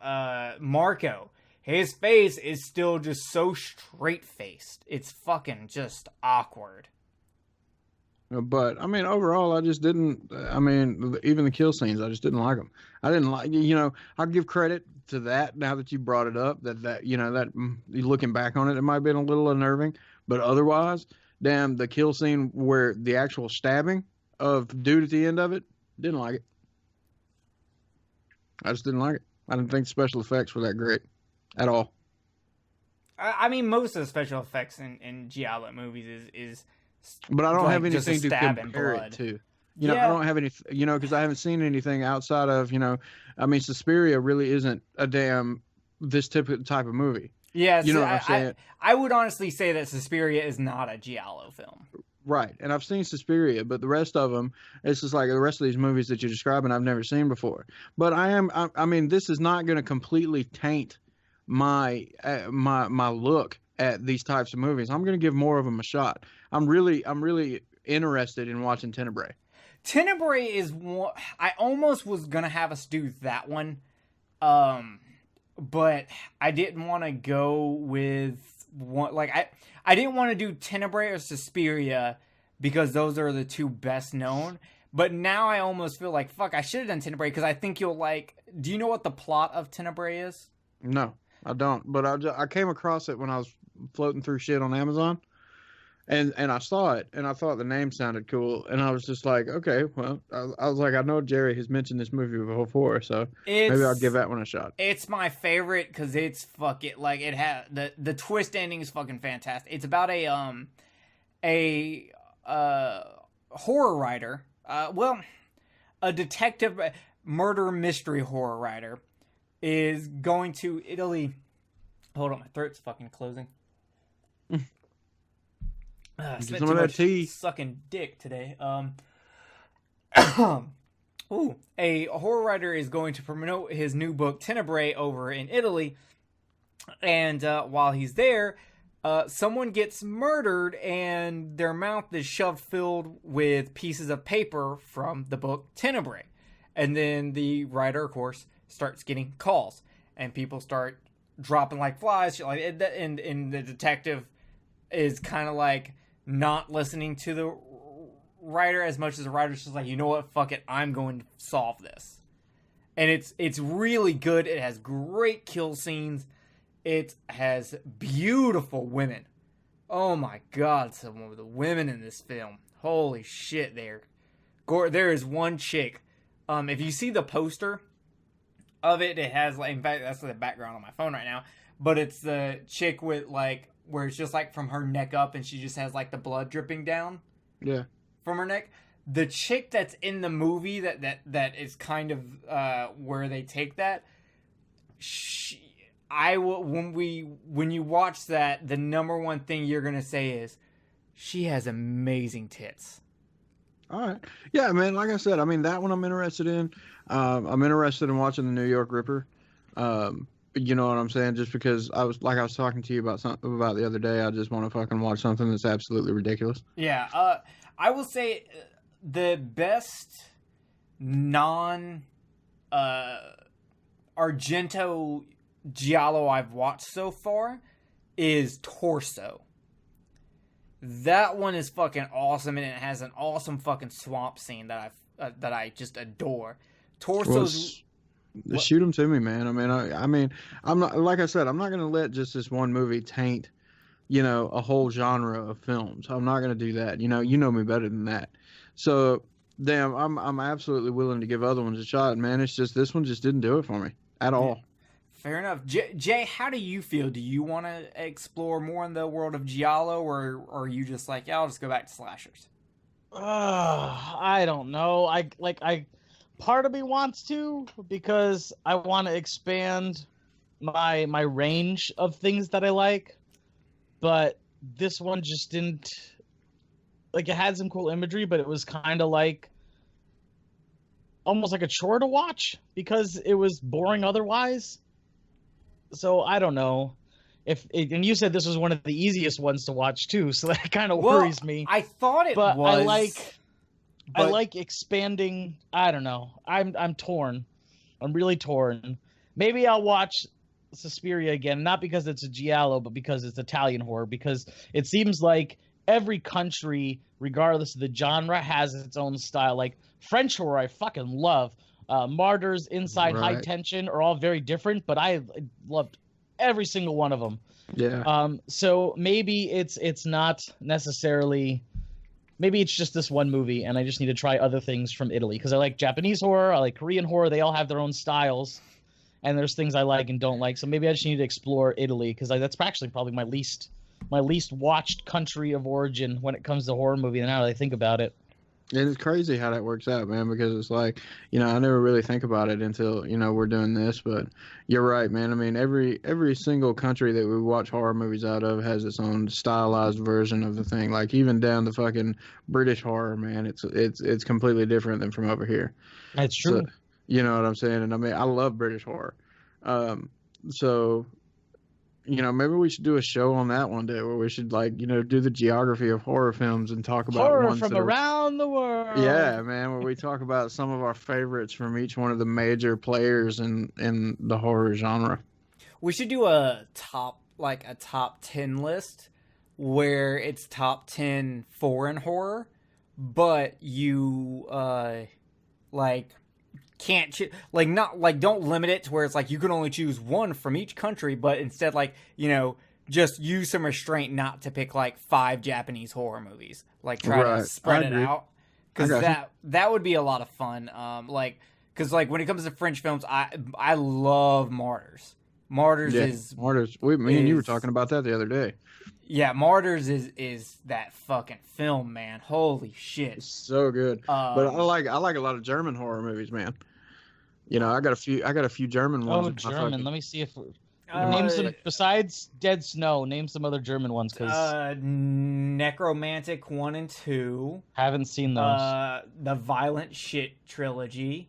Marco, his face is still just so straight faced. It's fucking just awkward. But I mean, overall, I just didn't. I mean, even the kill scenes, I just didn't like them. I didn't like. I'll give credit to that now that you brought it up. That looking back on it, it might have been a little unnerving. But otherwise, damn, the kill scene where the actual stabbing of dude at the end of it, didn't like it. I just didn't like it. I didn't think the special effects were that great at all. I mean, most of the special effects in Giallo movies is but I don't have anything to compare it to. I don't have any, because I haven't seen anything outside of, I mean, Suspiria really isn't a damn this type of movie. Yeah, you know what I'm saying? I would honestly say that Suspiria is not a Giallo film. Right, and I've seen Suspiria, but the rest of them, it's just like the rest of these movies that you're describing, I've never seen before. But I mean, this is not going to completely taint my look at these types of movies. I'm going to give more of them a shot. I'm really interested in watching Tenebrae. Tenebrae is one. I almost was going to have us do that one, but I didn't want to go with one. Like I didn't want to do Tenebrae or Suspiria because those are the two best known. But now I almost feel like, fuck, I should have done Tenebrae because I think you'll like. Do you know what the plot of Tenebrae is? No, I don't. But I came across it when I was floating through shit on Amazon, and I saw it, and I thought the name sounded cool, and I was just like, okay, well, I was like, I know Jerry has mentioned this movie before, so maybe I'll give that one a shot. It's my favorite because it's fucking like it has the twist ending is fucking fantastic. It's about a horror writer, a detective murder mystery horror writer is going to Italy. Hold on, my throat's fucking closing. Some of that tea. Sucking dick today. Ooh, a horror writer is going to promote his new book Tenebrae over in Italy, and while he's there, someone gets murdered, and their mouth is filled with pieces of paper from the book Tenebrae, and then the writer, of course, starts getting calls, and people start dropping like flies. Shit like and the detective is kind of like not listening to the writer as much as the writer's just like, you know what, fuck it, I'm going to solve this. And it's really good. It has great kill scenes. It has beautiful women. Oh my god, some of the women in this film. Holy shit, there is one chick. If you see the poster of it, it has like, in fact, that's the background on my phone right now. But it's the chick with like, where it's just like from her neck up, and she just has like the blood dripping down. Yeah. From her neck. The chick that's in the movie that is kind of where they take that. When you watch that, the number one thing you're gonna say is, she has amazing tits. All right. Yeah, man. Like I said, I mean, that one I'm interested in. I'm interested in watching the New York Ripper. You know what I'm saying? Just because I was talking to you about something about the other day. I just want to fucking watch something that's absolutely ridiculous. Yeah. I will say the best non Argento Giallo I've watched so far is Torso. That one is fucking awesome, and it has an awesome fucking swamp scene that I just adore. Torso's shoot them to me, man. I mean, I'm not, like I said, I'm not gonna let just this one movie taint, you know, a whole genre of films. I'm not gonna do that. You know me better than that. So, damn, I'm absolutely willing to give other ones a shot, man. It's just this one just didn't do it for me at all. Fair enough. Jay, how do you feel? Do you want to explore more in the world of Giallo, or are you just like, yeah, I'll just go back to slashers? I don't know. Part of me wants to, because I want to expand my range of things that I like, but this one just didn't. Like, it had some cool imagery, but it was kind of like almost like a chore to watch because it was boring otherwise. So I don't know and you said this was one of the easiest ones to watch too, so that kind of worries me. I thought it but was. I like expanding. I don't know. I'm torn. I'm really torn. Maybe I'll watch Suspiria again, not because it's a Giallo, but because it's Italian horror. Because it seems like every country, regardless of the genre, has its own style. Like French horror, I fucking love. Martyrs, Inside, Right. High Tension are all very different, but I loved every single one of them. Yeah. So maybe it's not necessarily. Maybe it's just this one movie, and I just need to try other things from Italy because I like Japanese horror, I like Korean horror. They all have their own styles, and there's things I like and don't like. So maybe I just need to explore Italy because that's actually probably my least watched country of origin when it comes to horror movie. Now that I think about it. And it's crazy how that works out, man, because it's like, I never really think about it until, we're doing this, but you're right, man. I mean, every single country that we watch horror movies out of has its own stylized version of the thing. Like, even down to fucking British horror, man, it's completely different than from over here. That's true. So, you know what I'm saying? And I mean, I love British horror. So, maybe we should do a show on that one day where we should, like, do the geography of horror films and talk about horror ones from around the world. Yeah, man, where we talk about some of our favorites from each one of the major players in the horror genre. We should do a top 10 list where it's top 10 foreign horror, but you can't don't limit it to where it's like you can only choose one from each country, but instead just use some restraint not to pick like 5 Japanese horror movies. Like try to spread it out, because that would be a lot of fun. Because when it comes to French films, I love Martyrs. Martyrs. Me and you were talking about that the other day. Yeah, Martyrs is that fucking film, man. Holy shit, it's so good. But I like a lot of German horror movies, man. I got a few German ones. Oh, German. Let me see if name some besides Dead Snow. Name some other German ones, because Necromantic 1 and 2. Haven't seen those. The Violent Shit trilogy.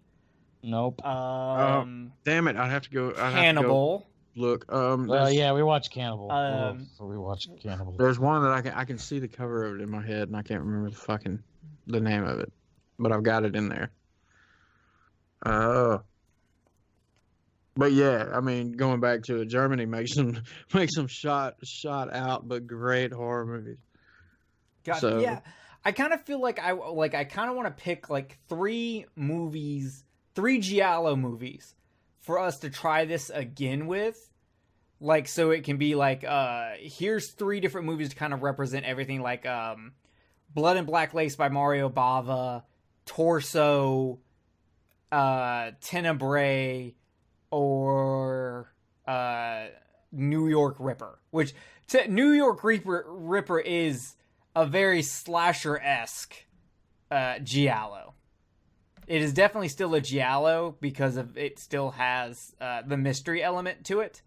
Nope. Damn it! I'd have to go. Cannibal. Look. Yeah, we watched Cannibal. So we watched Cannibal. There's one that I can see the cover of it in my head, and I can't remember the name of it, but I've got it in there. But yeah, I mean, going back to it, Germany makes some makes some shot out but great horror movies. God, So yeah. I kind of feel like I kind of want to pick like three movies, three Giallo movies for us to try this again with. Like, so it can be like, here's three different movies to kind of represent everything, like Blood and Black Lace by Mario Bava, Torso, Tenebrae, or New York Ripper. Which New York Ripper is a very slasher-esque Giallo. It is definitely still a Giallo because of it still has the mystery element to it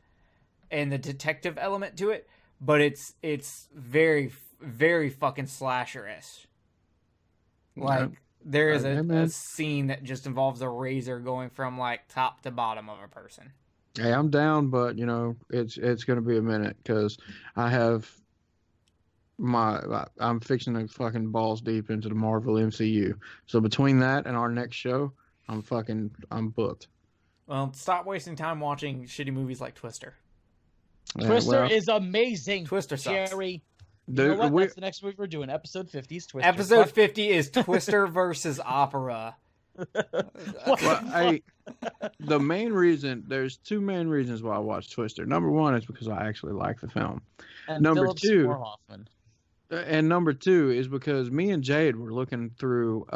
and the detective element to it, but it's very, very fucking slasher-ish. Like, there is a scene that just involves a razor going from like top to bottom of a person. Hey, I'm down, but you know, it's gonna be a minute because I'm fixing to fucking balls deep into the Marvel MCU. So between that and our next show, I'm booked. Well, stop wasting time watching shitty movies like Twister. Twister is amazing. Twister sucks. Jerry. Dude, you know what? That's the next movie we're doing. Episode 50 is Twister. Episode 50 is Twister versus Opera. Well, the main reason, there's two main reasons why I watch Twister. Number one is because I actually like the film. And number Philip two, Seymour Hoffman. And number two is because me and Jade were looking through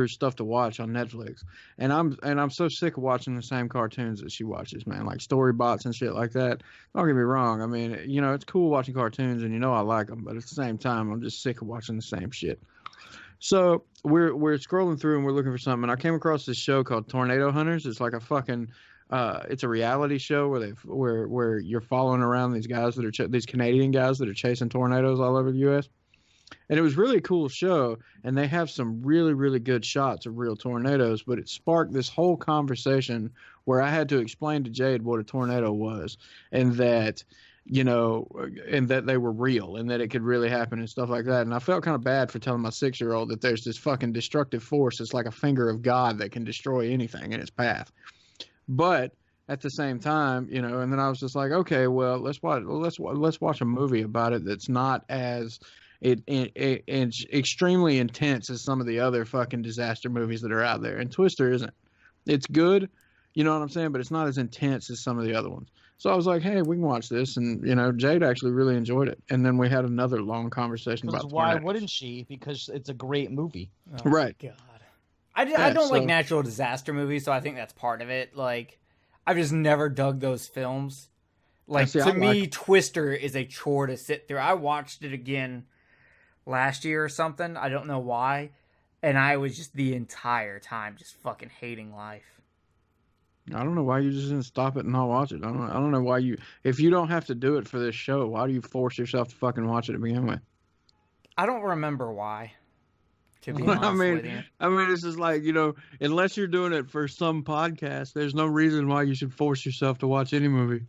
stuff to watch on Netflix, and I'm so sick of watching the same cartoons that she watches, man, like Storybots and shit like that. Don't get me wrong, I mean, you know, it's cool watching cartoons, and you know I like them, but at the same time, I'm just sick of watching the same shit. So we're scrolling through and we're looking for something, and I came across this show called Tornado Hunters. It's like a fucking it's a reality show where you're following around these guys that are these Canadian guys that are chasing tornadoes all over the U.S. And it was really a cool show, and they have some really, really good shots of real tornadoes, but it sparked this whole conversation where I had to explain to Jade what a tornado was, and that, you know, and that they were real, and that it could really happen and stuff like that. And I felt kind of bad for telling my 6-year-old that there's this fucking destructive force that's like a finger of God that can destroy anything in its path. But at the same time, you know, and then I was just like, okay, well, let's watch a movie about it that's not as it's extremely intense as some of the other fucking disaster movies that are out there. And Twister isn't. It's good, you know what I'm saying, but it's not as intense as some of the other ones. So I was like, hey, we can watch this, and you know, Jade actually really enjoyed it. And then we had another long conversation about why tornadoes. wouldn't she? Because it's a great movie. Oh, right. God. I don't like natural disaster movies, so I think that's part of it. Like, I've just never dug those films. Like, to me, Twister is a chore to sit through. I watched it again last year or something. I don't know why. And I was just the entire time just fucking hating life. I don't know why you just didn't stop it and not watch it. I don't know why if you don't have to do it for this show, why do you force yourself to fucking watch it to begin with? I don't remember why. To be honest with you. I mean, it's just like, you know, unless you're doing it for some podcast, there's no reason why you should force yourself to watch any movie.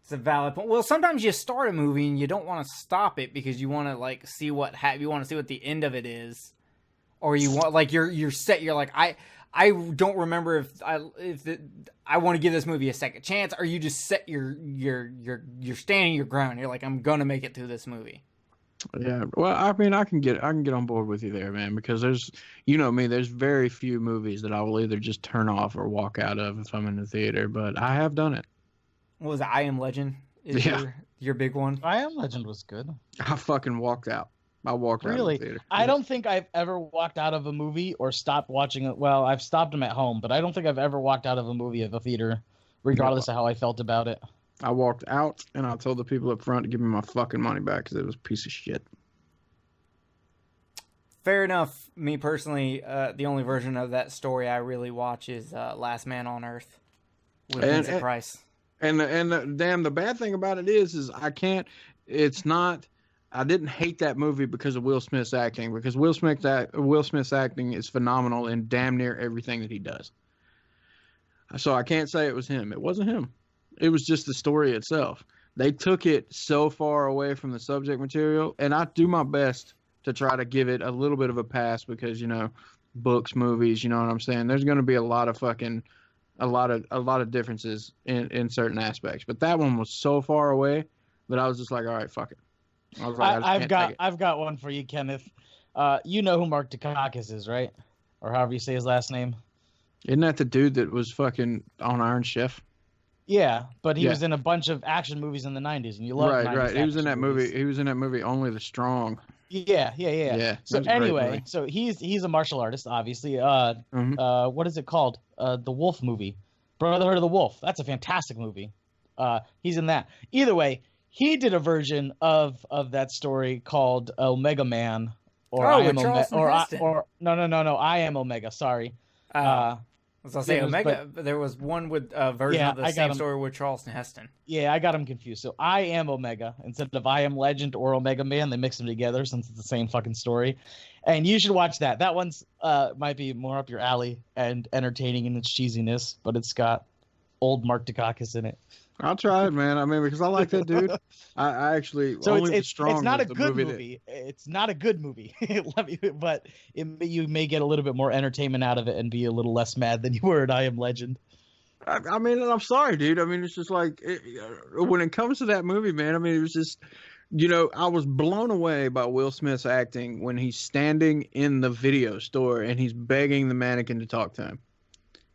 It's a valid point. Well, sometimes you start a movie and you don't want to stop it because you want to like see you want to see what the end of it is, or you want like you're set. You're like I don't remember if I want to give this movie a second chance, or you just set you're standing your ground. You're like, I'm gonna make it through this movie. Yeah, well, I mean, I can get on board with you there, man, because there's, you know me, there's very few movies that I will either just turn off or walk out of if I'm in the theater, but I have done it. What was it? I Am Legend? Your big one? I Am Legend was good. I fucking walked out. I walked out of the theater. I don't think I've ever walked out of a movie or stopped watching it. Well, I've stopped them at home, but I don't think I've ever walked out of a movie of a theater, regardless of how I felt about it. I walked out, and I told the people up front to give me my fucking money back because it was a piece of shit. Fair enough. Me personally, the only version of that story I really watch is Last Man on Earth with Vincent Price. And the bad thing about it is I can't. It's not. I didn't hate that movie because of Will Smith's acting, because Will Smith's acting is phenomenal in damn near everything that he does. So I can't say it was him. It wasn't him. It was just the story itself. They took it so far away from the subject material, and I do my best to try to give it a little bit of a pass because, you know, books, movies, you know what I'm saying? There's going to be a lot of fucking a lot of differences in certain aspects. But that one was so far away that I was just like, all right, fuck it. I was like, I've got one for you, Kenneth. You know who Mark Dacakis is, right? Or however you say his last name. Isn't that the dude that was fucking on Iron Chef? Yeah, but he was in a bunch of action movies in the 90s, and you love 90s right. He was in that movies. movie. He was in that movie Only the Strong. Yeah. So anyway, so he's a martial artist, obviously. What is it called? The Wolf movie, Brotherhood of the Wolf. That's a fantastic movie. He's in that. Either way, he did a version of that story called Omega Man, or I am Omega, or no, I am Omega. Sorry. I was gonna say Omega. But there was one with a version of the same story with Charleston Heston. Yeah, I got him confused. So I am Omega instead of I am Legend or Omega Man. They mixed them together since it's the same fucking story. And you should watch that. That one's might be more up your alley and entertaining in its cheesiness, but it's got old Mark Dacakis in it. I'll try it, man. I mean, because I like that dude. I actually so Only it's Strong it's not a was the good movie. It's not a good movie. But you may get a little bit more entertainment out of it and be a little less mad than you were at I Am Legend. I mean, I'm sorry, dude. I mean, it's just like when it comes to that movie, man. I mean, it was just, I was blown away by Will Smith's acting when he's standing in the video store and he's begging the mannequin to talk to him.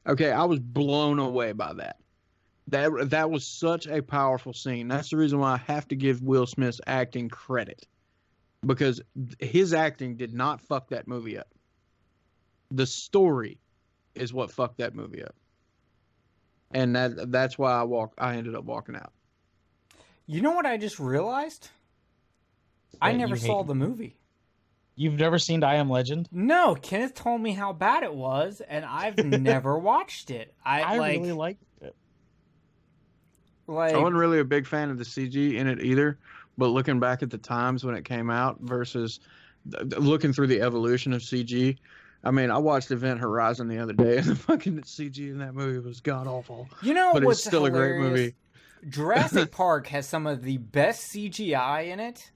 Okay, I was blown away by that. That was such a powerful scene. That's the reason why I have to give Will Smith's acting credit, because his acting did not fuck that movie up. The story is what fucked that movie up, and that's why I ended up walking out. You know what I just realized? I never saw the movie. You've never seen I Am Legend? No, Kenneth told me how bad it was, and I've never watched it. I really liked it. I wasn't really a big fan of the CG in it either, but looking back at the times when it came out versus looking through the evolution of CG, I mean, I watched Event Horizon the other day, and the fucking CG in that movie was god awful. But it's still a great movie. Jurassic Park has some of the best CGI in it,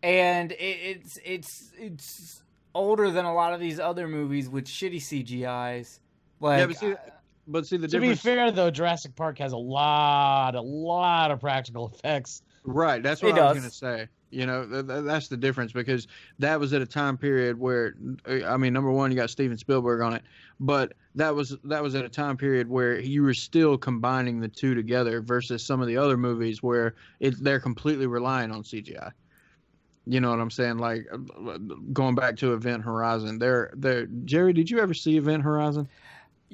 and it's older than a lot of these other movies with shitty CGIs. But see the to difference. be fair, though, Jurassic Park has a lot of practical effects. Right, that's what I was going to say. That's the difference, because that was at a time period where, I mean, number one, you got Steven Spielberg on it, but that was at a time period where you were still combining the two together versus some of the other movies where they're completely relying on CGI. You know what I'm saying? Like going back to Event Horizon. Jerry, did you ever see Event Horizon?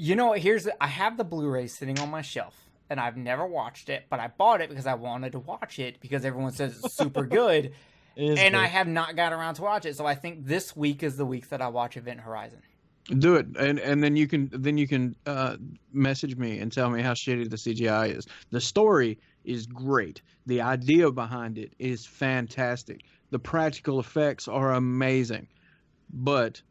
I have the Blu-ray sitting on my shelf, and I've never watched it, but I bought it because I wanted to watch it because everyone says it's super good, and I have not got around to watch it. So I think this week is the week that I watch Event Horizon. Do it, and then you can message me and tell me how shitty the CGI is. The story is great. The idea behind it is fantastic. The practical effects are amazing, but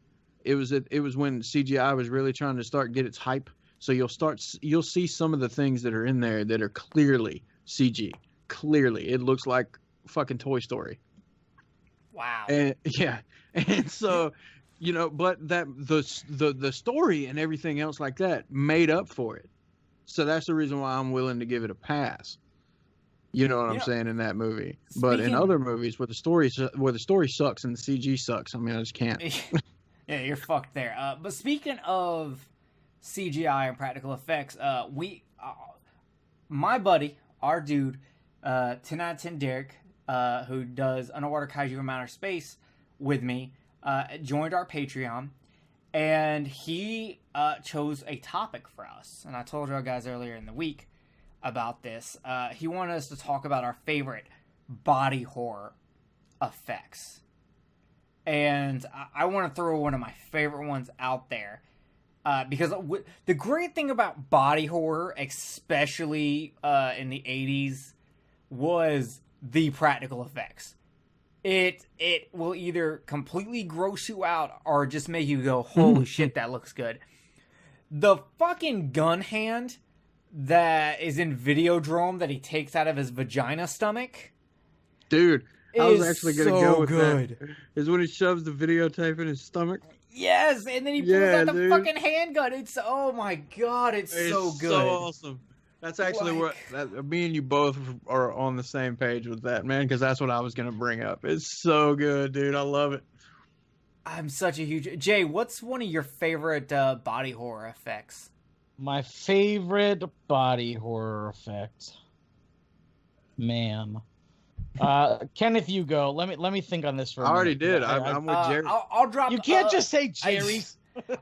it was when CGI was really trying to get its hype. So you'll see some of the things that are in there that are clearly CG. Clearly, it looks like fucking Toy Story. Wow. And so, but that the story and everything else like that made up for it. So that's the reason why I'm willing to give it a pass. You know what I'm saying in that movie. But in other movies where the story sucks and the CG sucks, I mean, I just can't. Yeah, you're fucked there. But speaking of CGI and practical effects, my buddy, our dude, 10 out of 10 Derek, who does Underwater Kaiju from Outer Space with me, joined our Patreon, and he chose a topic for us. And I told you guys earlier in the week about this. He wanted us to talk about our favorite body horror effects. And I want to throw one of my favorite ones out there. Because the great thing about body horror, especially in the 80s, was the practical effects. It will either completely gross you out or just make you go, holy shit, that looks good. The fucking gun hand that is in Videodrome that he takes out of his vagina stomach. Dude, I was actually going to go with good. that. Is when he shoves the videotape in his stomach. Yes, and then he pulls out the fucking handgun. It's oh my god, it's so good. So awesome. That's actually me and you both are on the same page with that, man, because that's what I was gonna bring up. It's so good, dude. I love it. I'm such a huge Jay. What's one of your favorite body horror effects? My favorite body horror effect, man. Kenneth, you go. Let me think on this for a minute. I already did. I'm with Jerry. I'll drop. You can't just say Jerry's.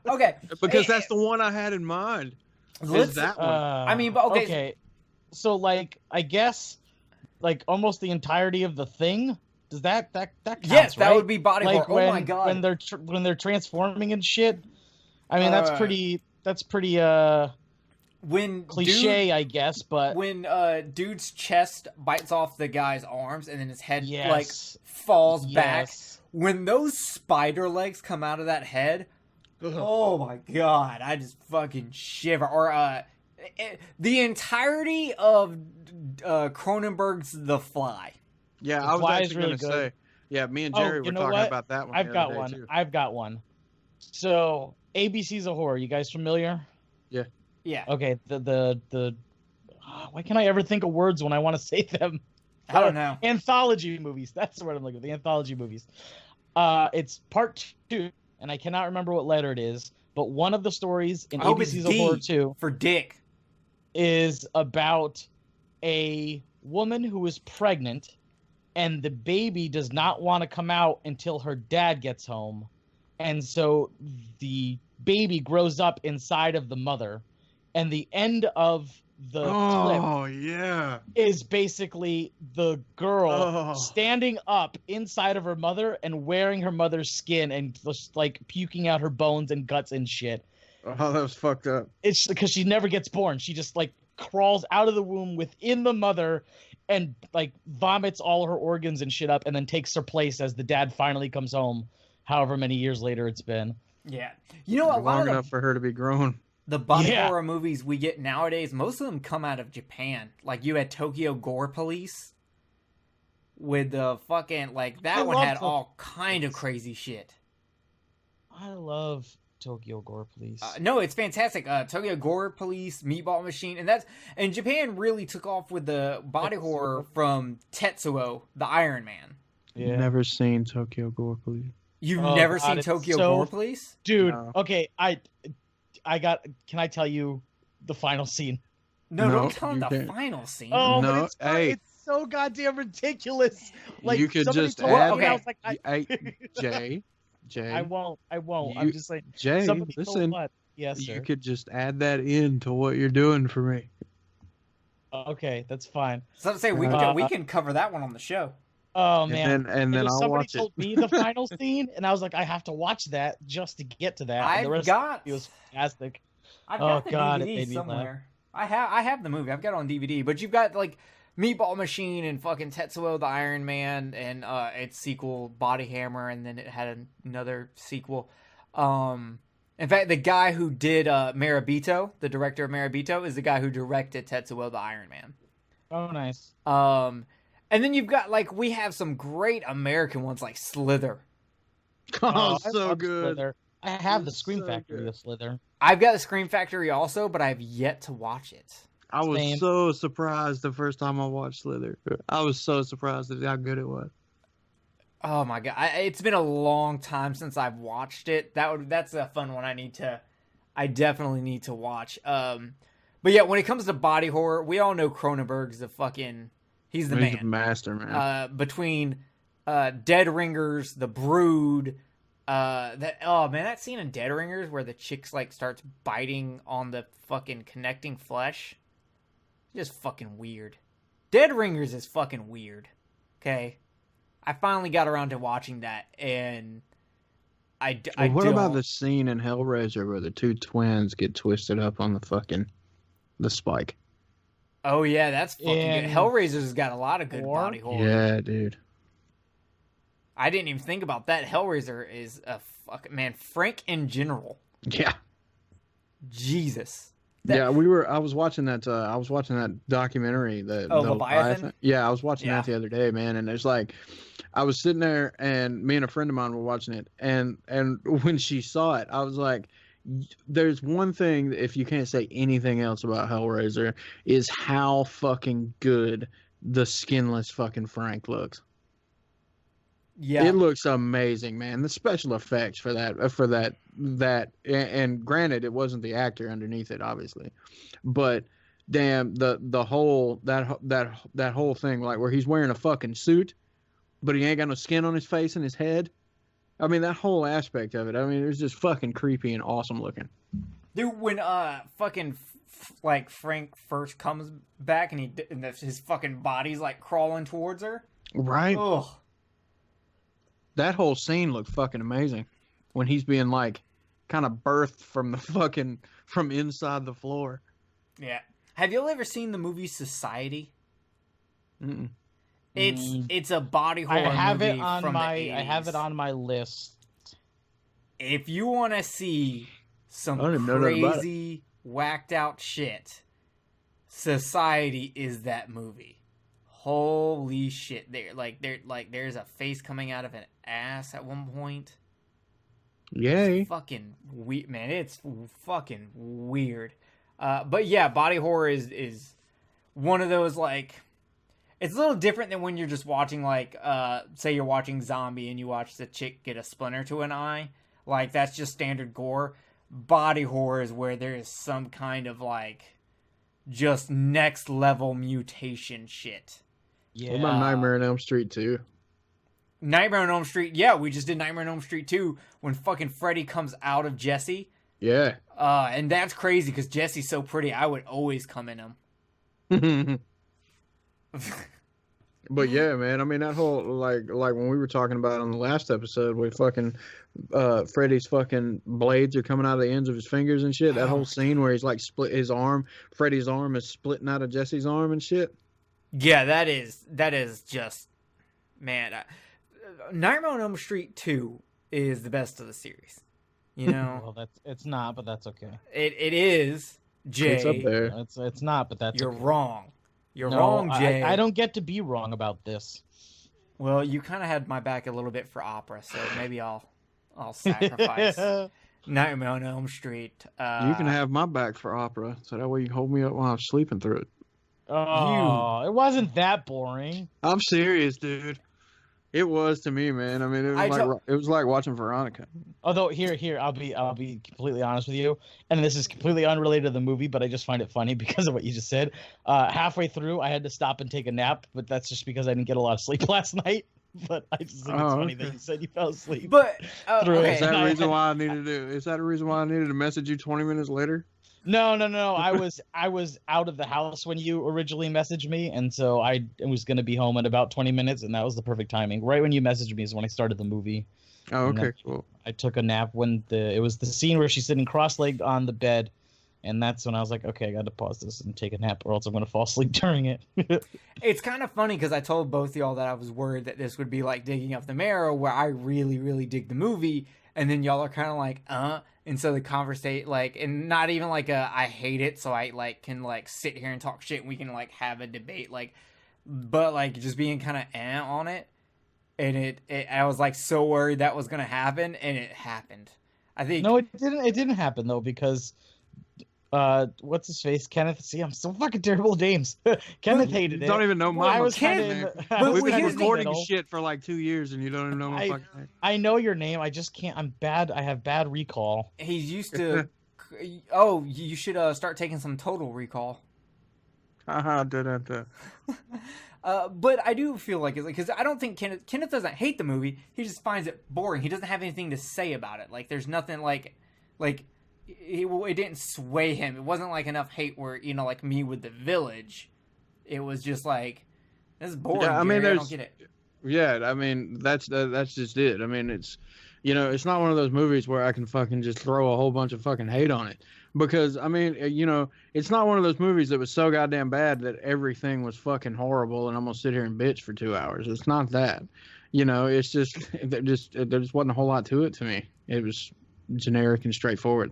Okay, because that's the one I had in mind. Is that one? I mean, but okay. So like, I guess, like almost the entirety of the thing. Does that counts, yes, that right? would be body horror. When, oh my god, when they're transforming and shit. I mean, that's pretty when cliche, I guess. But when dude's chest bites off the guy's arms and then his head like Yes. falls back. Yes. When those spider legs come out of that head. Oh my god, I just fucking shiver. Or the entirety of Cronenberg's The Fly. Yeah, I was Fly is actually really going to good. say. Yeah, me and Jerry were talking about that one. I've got one. So ABC's a horror. You guys familiar? Yeah. Yeah. Okay. The why can't I ever think of words when I want to say them? I don't know. Anthology movies. That's the word I'm looking for. The anthology movies. It's part 2. And I cannot remember what letter it is, but one of the stories in ABC's a Horror 2 for Dick is about a woman who is pregnant, and the baby does not want to come out until her dad gets home, and so the baby grows up inside of the mother, and the end of the clip is basically the girl standing up inside of her mother and wearing her mother's skin and just like puking out her bones and guts and shit. Oh, that was fucked up. It's because she never gets born. She just like crawls out of the womb within the mother and like vomits all her organs and shit up and then takes her place as the dad finally comes home, however many years later it's been. Yeah. You know, long enough for her to be grown. The body horror movies we get nowadays, most of them come out of Japan. Like, you had Tokyo Gore Police with the fucking, like, that one had all kind of crazy shit. I love Tokyo Gore Police. No, it's fantastic. Tokyo Gore Police, Meatball Machine, and Japan really took off with the body horror from Tetsuo, the Iron Man. Yeah. Never seen Tokyo Gore Police. You've never seen Tokyo Gore Police? Dude, okay, can I tell you the final scene? No, don't tell him the final scene. Oh, no, it's so goddamn ridiculous. Like, you could just add, Jay. I won't. I'm just saying. Jay, listen. Yes, sir. You could just add that into what you're doing for me. Okay, that's fine. So to say we can cover that one on the show. Oh man! And then I'll watch it. Somebody told me the final scene, and I was like, I have to watch that just to get to that. It was fantastic. I've got the DVD somewhere. I have the movie. I've got it on DVD. But you've got like Meatball Machine and fucking Tetsuo the Iron Man and its sequel Body Hammer, and then it had another sequel. In fact, the guy who did Marabito, the director of Marabito, is the guy who directed Tetsuo the Iron Man. Oh, nice. And then you've got, like, we have some great American ones like Slither. Oh, so good. Slither. I have the Scream Factory of Slither. I've got the Scream Factory also, but I have yet to watch it. I was so surprised the first time I watched Slither. I was so surprised at how good it was. Oh my god, it's been a long time since I've watched it. That's a fun one. I definitely need to watch. But yeah, when it comes to body horror, we all know Cronenberg's he's the man. He's the master, man. Between Dead Ringers, The Brood, that scene in Dead Ringers where the chick's like starts biting on the fucking connecting flesh, just fucking weird. Dead Ringers is fucking weird. Okay, I finally got around to watching that, and what about the scene in Hellraiser where the two twins get twisted up on the spike? Oh yeah, that's fucking good. Hellraiser's got a lot of good body horror. Yeah, dude. I didn't even think about that. Hellraiser is a fucking man. Frank in general. Yeah. Jesus. Yeah, I was watching that. I was watching that documentary. The Leviathan. Yeah, I was watching Yeah. that the other day, man. And it's like, I was sitting there, and me and a friend of mine were watching it, and when she saw it, I was like, "There's one thing that if you can't say anything else about Hellraiser is how fucking good the skinless fucking Frank looks. Yeah. It looks amazing, man. The special effects for that, and granted, it wasn't the actor underneath it, obviously, but damn, the whole that whole thing, like where he's wearing a fucking suit, but he ain't got no skin on his face and his head. I mean, that whole aspect of it. I mean, it was just fucking creepy and awesome looking. Dude, when fucking like Frank first comes back and his fucking body's like crawling towards her. Right. Ugh. That whole scene looked fucking amazing when he's being like kind of birthed from inside the floor. Yeah. Have you ever seen the movie Society? Mm-mm. It's a body horror movie from the 80s. I have it on my list. If you want to see some crazy, whacked out shit, Society is that movie. Holy shit! There's a face coming out of an ass at one point. Yay! It's fucking weird, man. It's fucking weird. But yeah, body horror is one of those like. It's a little different than when you're just watching like, say you're watching Zombie and you watch the chick get a splinter to an eye. Like that's just standard gore. Body horror is where there is some kind of like, just next level mutation shit. Yeah. What about Nightmare on Elm Street 2? Nightmare on Elm Street, yeah, we just did Nightmare on Elm Street 2 when fucking Freddy comes out of Jesse. Yeah. And that's crazy because Jesse's so pretty, I would always come in him. But yeah, man, I mean that whole like when we were talking about on the last episode where fucking Freddy's fucking blades are coming out of the ends of his fingers and shit. That whole scene where he's like split his arm, Freddy's arm is splitting out of Jesse's arm and shit. Yeah, that is just, man. Nightmare on Elm Street 2 is the best of the series. You know, Well, it's not, but that's okay. it is. Jay, It's up there. It's not, but that's you're okay. wrong. You're No, wrong, Jay. I don't get to be wrong about this. Well, you kind of had my back a little bit for opera, so maybe I'll sacrifice Nightmare on Elm Street. You can have my back for opera, so that way you can hold me up while I'm sleeping through it. Oh, it wasn't that boring. I'm serious, dude. It was to me, man. I mean, it was like watching Veronica. Although here, I'll be completely honest with you, and this is completely unrelated to the movie, but I just find it funny because of what you just said. Halfway through, I had to stop and take a nap, but that's just because I didn't get a lot of sleep last night. But I just think it's funny that you said you fell asleep. But okay. Is that a reason why I needed to? Is that a reason why I needed to message you 20 minutes later? No. I was out of the house when you originally messaged me, and so I was going to be home in about 20 minutes, and that was the perfect timing. Right when you messaged me is when I started the movie. Oh, okay, cool. I took a nap when it was the scene where she's sitting cross-legged on the bed, and that's when I was like, okay, I got to pause this and take a nap, or else I'm going to fall asleep during it. It's kind of funny because I told both y'all that I was worried that this would be like Digging Up the Marrow, where I really, really dig the movie, and then y'all are kind of like, and so the conversation, like, and not even like I hate it, so I like can like sit here and talk shit, and we can like have a debate, like, but like just being kind of on it, and I was like so worried that was gonna happen, and it happened. I think No, it didn't. It didn't happen though because, what's his face? Kenneth. See, I'm so fucking terrible at names. Kenneth hated it. Don't even know my I was name. We've been recording shit for like 2 years, and you don't even know my fucking name. I know your name. I just can't. I'm bad. I have bad recall. he's used to. Oh, you should start taking some Total Recall. Da-da-da. But I do feel like it's because I don't think Kenneth doesn't hate the movie. He just finds it boring. He doesn't have anything to say about it. Like there's nothing like it didn't sway him. It wasn't like enough hate where like me with The Village. It was just like this is boring. Yeah, I mean, I don't get it. Yeah, I mean that's just it. I mean it's it's not one of those movies where I can fucking just throw a whole bunch of fucking hate on it. Because, I mean, it's not one of those movies that was so goddamn bad that everything was fucking horrible and I'm going to sit here and bitch for 2 hours. It's not that. It's just, there just wasn't a whole lot to it to me. It was generic and straightforward.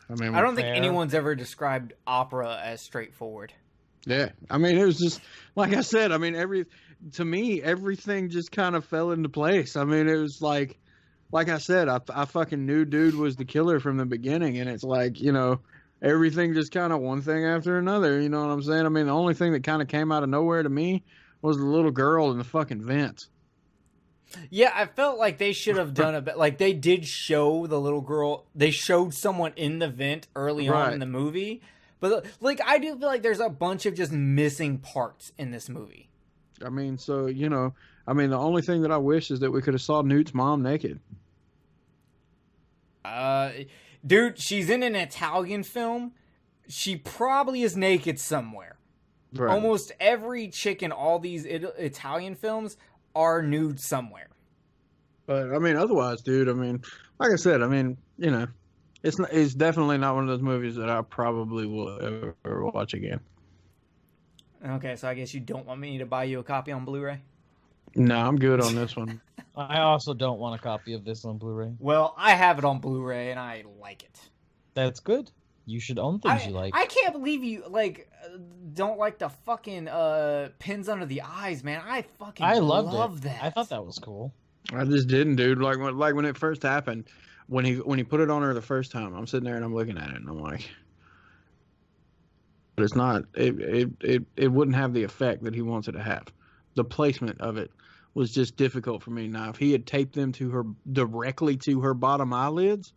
I mean, I don't think Fair. anyone's ever described opera as straightforward. yeah. I mean, it was just like I said. I mean, to me, everything just kind of fell into place. I mean, it was like I said, I fucking knew dude was the killer from the beginning, and it's like, you know, everything just kind of one thing after another. You know what I'm saying? I mean, the only thing that kind of came out of nowhere to me was the little girl in the fucking vent. Yeah, I felt like they should have done a bit. Like, they did show the little girl. They showed someone in the vent early on in the movie. But, like, I do feel like there's a bunch of just missing parts in this movie. I mean, so, you know, I mean, the only thing that I wish is that we could have saw Newt's mom naked. Dude, she's in an Italian film. She probably is naked somewhere. Right. Almost every chick in all these Italian films are nude somewhere. But, I mean, otherwise, dude, I mean, like I said, I mean, you know, it's definitely not one of those movies that I probably will ever watch again. Okay, so I guess you don't want me to buy you a copy on Blu-ray? No, I'm good on this one. I also don't want a copy of this on Blu-ray. Well, I have it on Blu-ray, and I like it. That's good. You should own things you like. I can't believe you, like, don't like the fucking pins under the eyes, man. I love that. I thought that was cool. I just didn't, dude. Like when it first happened, when he put it on her the first time, I'm sitting there and I'm looking at it and I'm like, but it's not. It wouldn't have the effect that he wants it to have. The placement of it was just difficult for me. Now, if he had taped them directly to her bottom eyelids,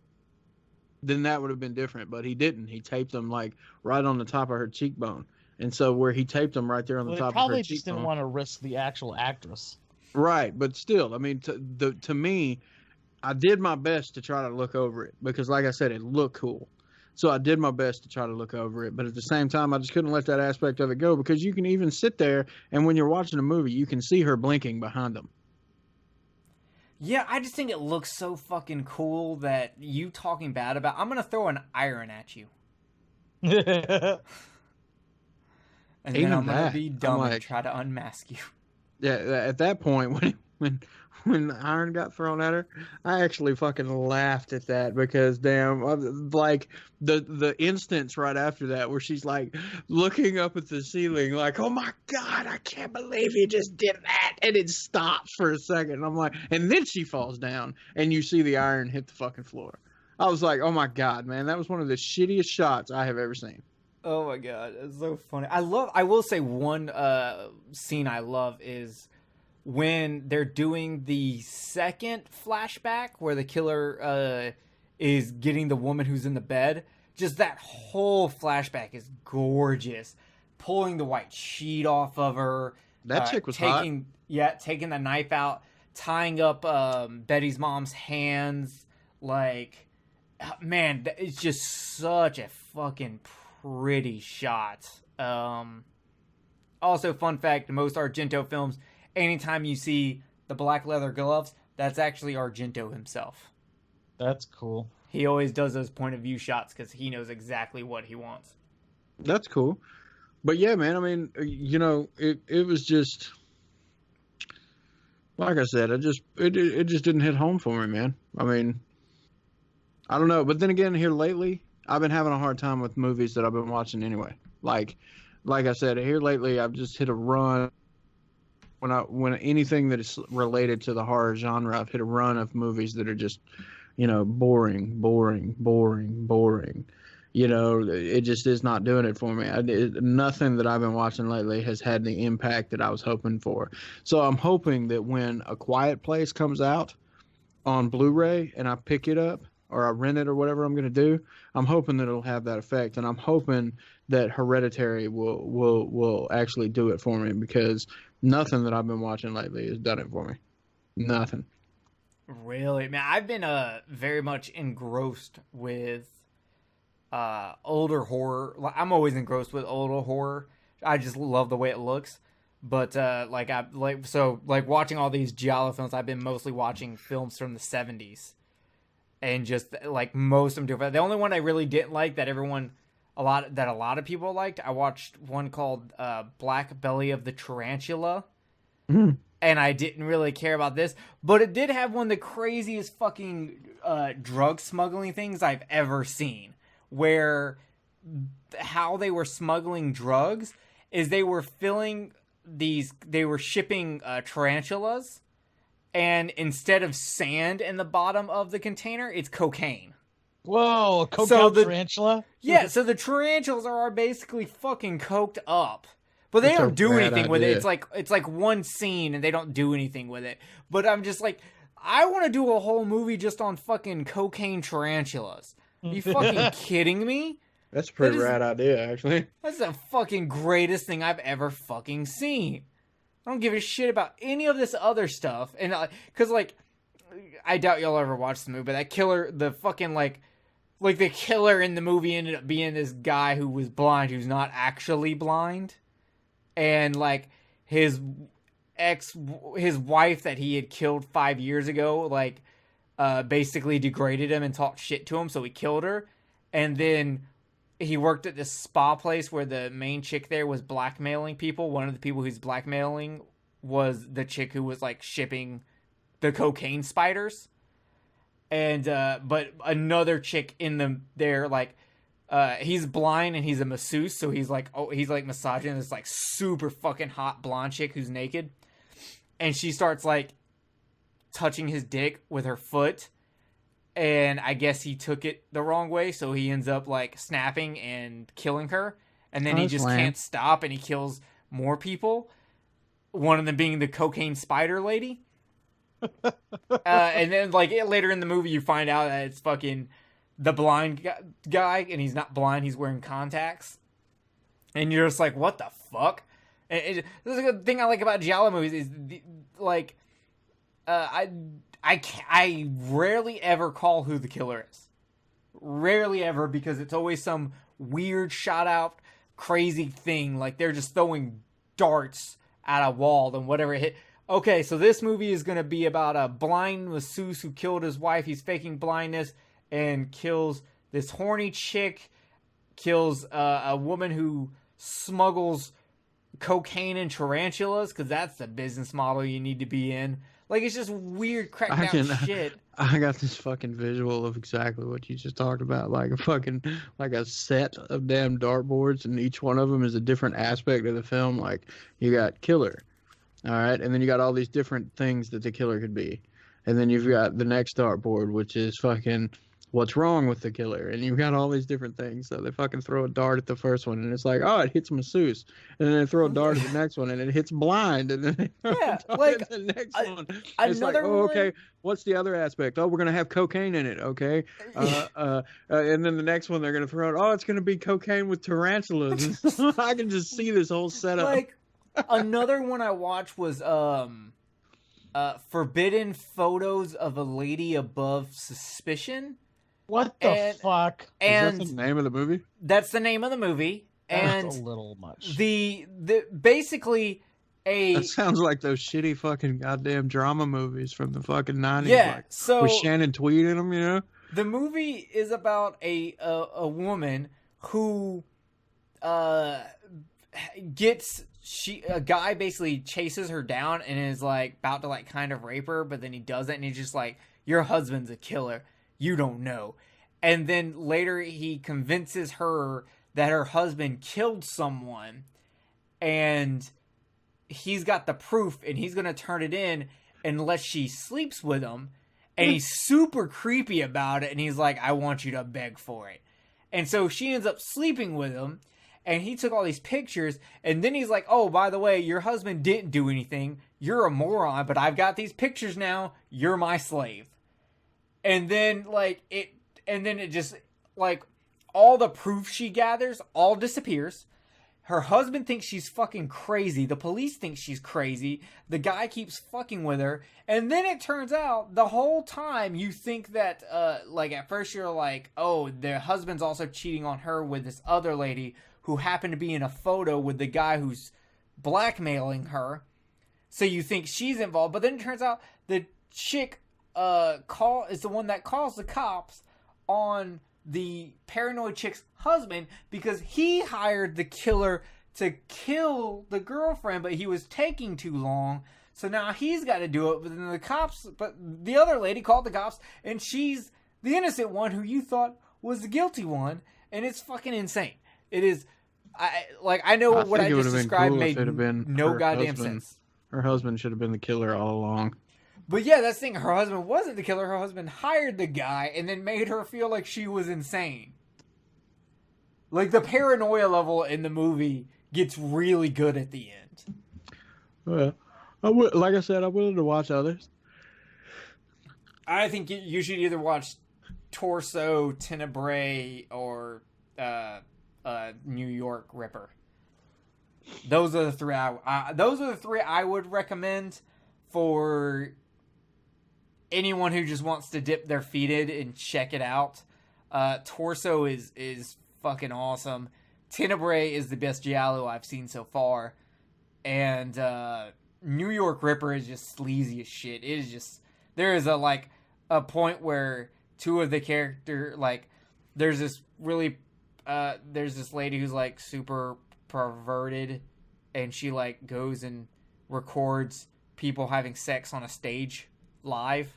then that would have been different. But he didn't. He taped them like right on the top of her cheekbone, and so where he taped them right there on the top of her cheekbone. Probably just didn't want to risk the actual actress. Right, but still, I mean, to me, I did my best to try to look over it because, like I said, it looked cool. So I did my best to try to look over it, but at the same time, I just couldn't let that aspect of it go because you can even sit there and when you're watching a movie, you can see her blinking behind them. Yeah, I just think it looks so fucking cool that you talking bad about. I'm gonna throw an iron at you, and Even then I'm gonna that, be I'm dumb and like- try to unmask you. Yeah, at that point, when the iron got thrown at her, I actually fucking laughed at that because damn, like the instance right after that where she's like looking up at the ceiling like, oh my God, I can't believe you just did that. And it stops for a second. I'm like, and then she falls down and you see the iron hit the fucking floor. I was like, oh my God, man, that was one of the shittiest shots I have ever seen. Oh my God, it's so funny. I will say one scene I love is when they're doing the second flashback where the killer is getting the woman who's in the bed. Just that whole flashback is gorgeous. Pulling the white sheet off of her. That chick was hot. Yeah, taking the knife out, tying up Betty's mom's hands. Like, man, it's just such a fucking pretty shot. Also, fun fact, most Argento films, anytime you see the black leather gloves, that's actually Argento himself. That's cool. He always does those point of view shots because he knows exactly what he wants. That's cool. But yeah, man, I mean, you know, it was just, like I said, it just didn't hit home for me, man. I mean, I don't know. But then again, here lately, I've been having a hard time with movies that I've been watching anyway. Like I said, here lately, I've just hit a run. When anything that is related to the horror genre, I've hit a run of movies that are just, you know, boring. You know, it just is not doing it for me. Nothing that I've been watching lately has had the impact that I was hoping for. So I'm hoping that when A Quiet Place comes out on Blu-ray and I pick it up or I rent it or whatever I'm going to do, I'm hoping that it'll have that effect. And I'm hoping that Hereditary will actually do it for me because nothing that I've been watching lately has done it for me. Nothing. Really? Man, I've been very much engrossed with older horror. I'm always engrossed with older horror. I just love the way it looks. But watching all these Giallo films, I've been mostly watching films from the 70s. And just like most of them different. The only one I really didn't like that a lot of people liked, I watched one called Black Belly of the Tarantula. Mm. And I didn't really care about this, but it did have one of the craziest fucking drug smuggling things I've ever seen. where how they were smuggling drugs is they were shipping tarantulas, and instead of sand in the bottom of the container, it's cocaine. Whoa, coked out tarantula? Yeah, so the tarantulas are basically fucking coked up. But they don't do anything with it. It's like one scene and they don't do anything with it. But I'm just like, I want to do a whole movie just on fucking cocaine tarantulas. Are you fucking kidding me? That's a pretty rad idea, actually. That's the fucking greatest thing I've ever fucking seen. I don't give a shit about any of this other stuff. And because like, I doubt y'all ever watched the movie, but that killer, the fucking like the killer in the movie ended up being this guy who was blind, who's not actually blind. And like his wife that he had killed 5 years ago, like basically degraded him and talked shit to him, so he killed her. And then he worked at this spa place where the main chick there was blackmailing people. One of the people who's blackmailing was the chick who was like shipping the cocaine spiders. And but another chick in there like he's blind and he's a masseuse, so he's like massaging this like super fucking hot blonde chick who's naked, and she starts like touching his dick with her foot, and I guess he took it the wrong way, so he ends up like snapping and killing her, and then he just can't stop and he kills more people, one of them being the cocaine spider lady. And then like later in the movie you find out that it's fucking the blind guy, and he's not blind, he's wearing contacts, and you're just like, what the fuck? This is a good thing I like about Giallo movies is like I rarely ever call who the killer is, rarely ever, because it's always some weird shot out crazy thing, like they're just throwing darts at a wall and whatever hit. Okay, so this movie is going to be about a blind masseuse who killed his wife. He's faking blindness and kills this horny chick, kills a woman who smuggles cocaine and tarantulas, because that's the business model you need to be in. Like, it's just weird cracked out shit. I got this fucking visual of exactly what you just talked about, like a set of damn dartboards, and each one of them is a different aspect of the film. Like, you got killer. All right, and then you got all these different things that the killer could be. And then you've got the next dartboard, which is fucking what's wrong with the killer. And you've got all these different things. So they fucking throw a dart at the first one, and it's like, oh, it hits masseuse. And then they throw a dart at the next one, and it hits blind. And then they throw a dart at the next one. It's like, oh, okay, what's the other aspect? Oh, we're going to have cocaine in it, okay? And then the next one they're going to throw out, oh, it's going to be cocaine with tarantulas. I can just see this whole setup. Like, another one I watched was Forbidden Photos of a Lady Above Suspicion. What the fuck? And is that the name of the movie? That's the name of the movie. And that's a little much. The basically that sounds like those shitty fucking goddamn drama movies from the fucking 90s. Yeah, like, so with Shannon Tweed in them, you know? The movie is about a woman who gets a guy basically chases her down and is like about to like kind of rape her, but then he doesn't, and he's just like, your husband's a killer, you don't know. And then later he convinces her that her husband killed someone, and he's got the proof, and he's gonna turn it in unless she sleeps with him. And he's super creepy about it, and he's like, I want you to beg for it. And so she ends up sleeping with him, and he took all these pictures, and then he's like, oh, by the way, your husband didn't do anything. You're a moron, but I've got these pictures now. You're my slave. And then, it just, like, all the proof she gathers all disappears. Her husband thinks she's fucking crazy. The police think she's crazy. The guy keeps fucking with her. And then it turns out the whole time you think that, at first you're like, oh, their husband's also cheating on her with this other lady who happened to be in a photo with the guy who's blackmailing her. So you think she's involved. But then it turns out the chick is the one that calls the cops on the paranoid chick's husband because he hired the killer to kill the girlfriend, but he was taking too long, so now he's got to do it. But the other lady called the cops, and she's the innocent one who you thought was the guilty one, and it's fucking insane. It is. I know what I think it would just have been described cool made if it had been no her goddamn husband. sense. Her husband should have been the killer all along. But yeah, that's the thing. Her husband wasn't the killer. Her husband hired the guy and then made her feel like she was insane. Like, the paranoia level in the movie gets really good at the end. Well, like I said, I'm willing to watch others. I think you should either watch Torso, Tenebrae, or New York Ripper. Those are the three. I would recommend for anyone who just wants to dip their feet in and check it out. Torso is fucking awesome. Tenebrae is the best Giallo I've seen so far, and New York Ripper is just sleazy as shit. It is just, there is a point where two of the character, like, there's this lady who's like super perverted, and she like goes and records people having sex on a stage live,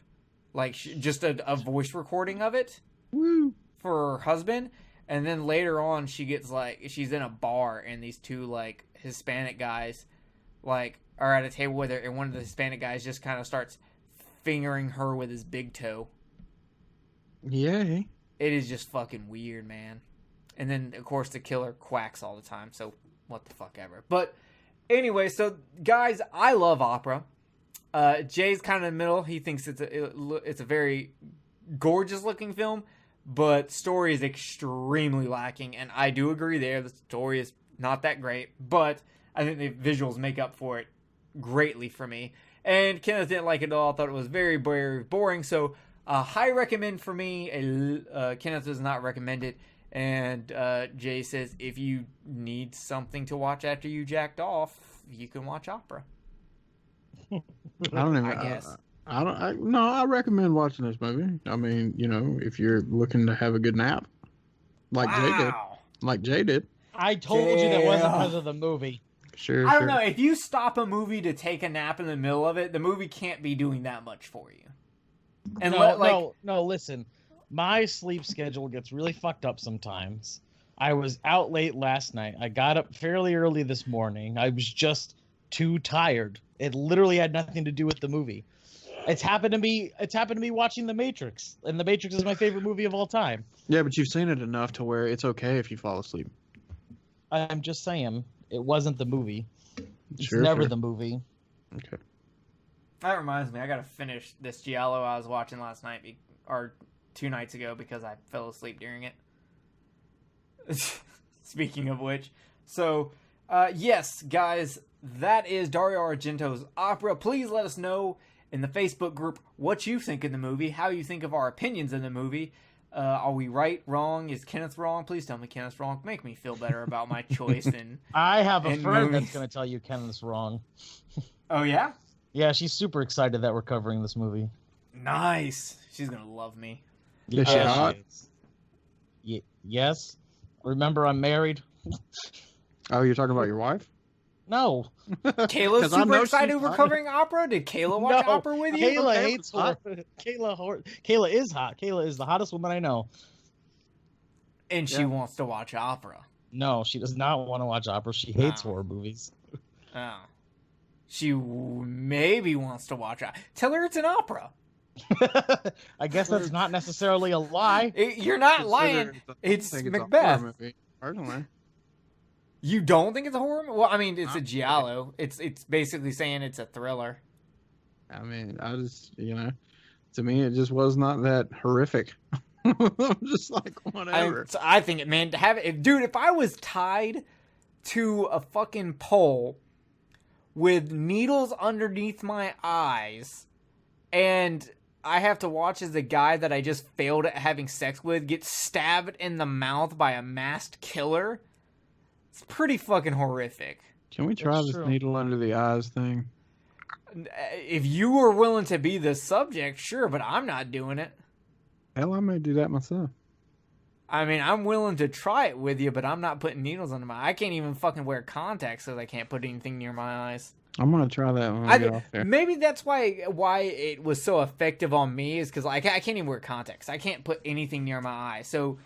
like just a voice recording of it. Woo. For her husband. And then later on she's in a bar, and these two like Hispanic guys like are at a table with her, and one of the Hispanic guys just kind of starts fingering her with his big toe. Yay. It is just fucking weird, man. And then of course the killer quacks all the time, so what the fuck ever. But anyway, so guys, I love opera. Jay's kind of in the middle. He thinks it's a very gorgeous looking film, but story is extremely lacking, and I do agree there. The story is not that great, but I think the visuals make up for it greatly for me. And Kenneth didn't like it at all. Thought it was very, very boring. So, high recommend for me. Kenneth does not recommend it. And Jay says, if you need something to watch after you jacked off, you can watch opera. I don't even. I guess. I recommend watching this movie. I mean, if you're looking to have a good nap, like Jay did. I told you that wasn't because of the movie. Sure. I don't know. If you stop a movie to take a nap in the middle of it, the movie can't be doing that much for you. And no, listen. My sleep schedule gets really fucked up sometimes. I was out late last night. I got up fairly early this morning. I was just too tired. It literally had nothing to do with the movie. It's happened to me watching The Matrix, and The Matrix is my favorite movie of all time. Yeah, but you've seen it enough to where it's okay if you fall asleep. I'm just saying, it wasn't the movie. It's Sure. the movie. Okay. that reminds me, I gotta finish this Giallo I was watching last night, or 2 nights ago, because I fell asleep during it. Speaking of which. So, yes, guys, that is Dario Argento's opera. Please let us know in the Facebook group what you think of the movie, how you think of our opinions in the movie. Are we right, wrong? Is Kenneth wrong? Please tell me Kenneth's wrong. Make me feel better about my choice. I have a friend movies. that's going to tell you Kenneth's wrong. Oh, yeah? Yeah, she's super excited that we're covering this movie. Nice. She's going to love me. Is she hot? Yes. Remember, I'm married. Oh, you're talking about your wife? No. Kayla's 'Cause I super know excited she's we're hot. covering opera? Did Kayla watch opera with you? Kayla Okay, hates hot. her. Kayla is hot. Kayla is the hottest woman I know. And she wants to watch opera. No, she does not want to watch opera. She hates Wow. horror movies. Oh. She maybe wants to watch opera. Tell her it's an opera. I guess that's not necessarily a lie. You're not lying. It's I think Macbeth. a horror movie, personally. You don't think it's a horror movie? Well, I mean, it's a Giallo. It's basically saying it's a thriller. I mean, I just, to me, it just was not that horrific. I'm just like, whatever. I think it, man, to have it, dude, if I was tied to a fucking pole with needles underneath my eyes and I have to watch as the guy that I just failed at having sex with get stabbed in the mouth by a masked killer, it's pretty fucking horrific. Can we try That's this true. needle under the eyes thing? If you were willing to be the subject, sure, but I'm not doing it. Hell, I may do that myself. I mean, I'm willing to try it with you, but I'm not putting needles under my. I can't even fucking wear contacts because I can't put anything near my eyes. I'm gonna try that when I get off here. Maybe that's why it was so effective on me is because I can't even wear contacts. I can't put anything near my eye. So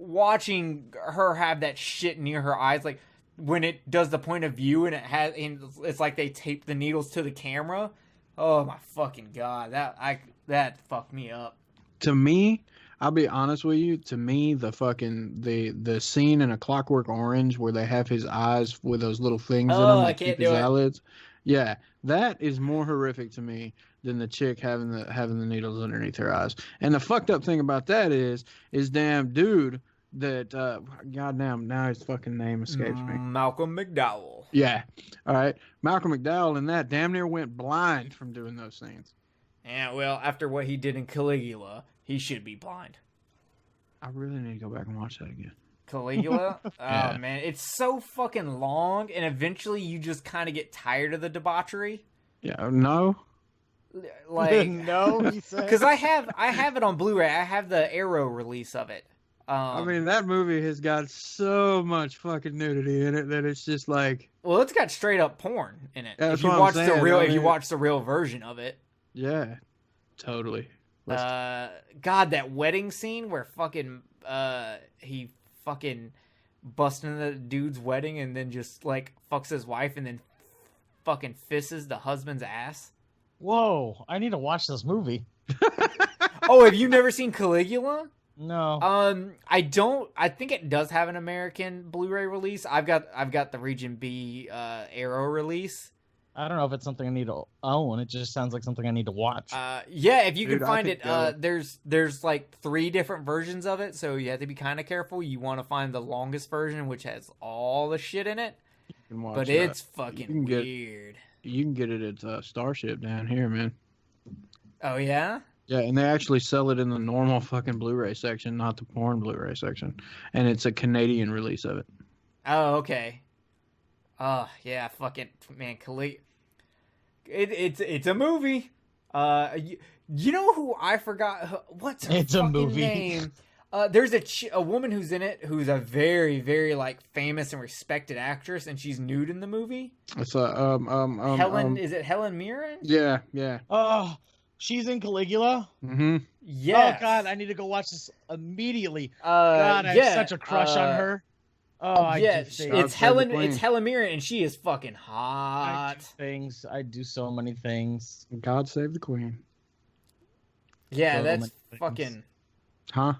watching her have that shit near her eyes, like when it does the point of view and it's like they tape the needles to the camera. Oh my fucking god, that fucked me up. To me, I'll be honest with you. To me, the scene in A Clockwork Orange where they have his eyes with those little things in them that keep his eyelids. Yeah, that is more horrific to me than the chick having the needles underneath her eyes. And the fucked up thing about that is damn dude that goddamn, now his fucking name escapes me. Malcolm McDowell. Yeah. All right. Malcolm McDowell in that damn near went blind from doing those things. Yeah, well, after what he did in Caligula, he should be blind. I really need to go back and watch that again. Caligula? Yeah. Oh, man. It's so fucking long, and eventually you just kind of get tired of the debauchery. Yeah, no. Like, no, he said. because I have it on Blu-ray. I have the Arrow release of it. I mean, that movie has got so much fucking nudity in it that it's just like... Well, it's got straight up porn in it. That's If you what I'm watch saying, if you watch the real version of it. Yeah, totally. God, that wedding scene where fucking he fucking busts into the dude's wedding and then just like fucks his wife and then fucking fists the husband's ass. Whoa, I need to watch this movie. Oh, have you never seen Caligula? No. I don't. I think it does have an American Blu-ray release. I've got the Region B Arrow release. I don't know if it's something I need to own. It just sounds like something I need to watch. Yeah, if you Dude, can find it, I there's like 3 different versions of it, so you have to be kind of careful. You want to find the longest version, which has all the shit in it. But it's fucking weird. You can get it at Starship down here, man. Oh yeah. Yeah, and they actually sell it in the normal fucking Blu-ray section, not the porn Blu-ray section. And it's a Canadian release of it. Oh, okay. Oh, yeah, fucking, man, it's a movie. You know who I forgot? What's her It's a fucking movie. name? There's a woman who's in it who's a very, very, like, famous and respected actress, and she's nude in the movie. It's Helen, is it Helen Mirren? Yeah, yeah. Oh, she's in Caligula? Mm-hmm. Yes. Oh, God, I need to go watch this immediately. God, I have such a crush on her. Oh, I yeah, do things. it's Helen Mirren, and she is fucking I hot. do things. I do so many things. God save the Queen. Yeah, So that's many things. fucking... Huh?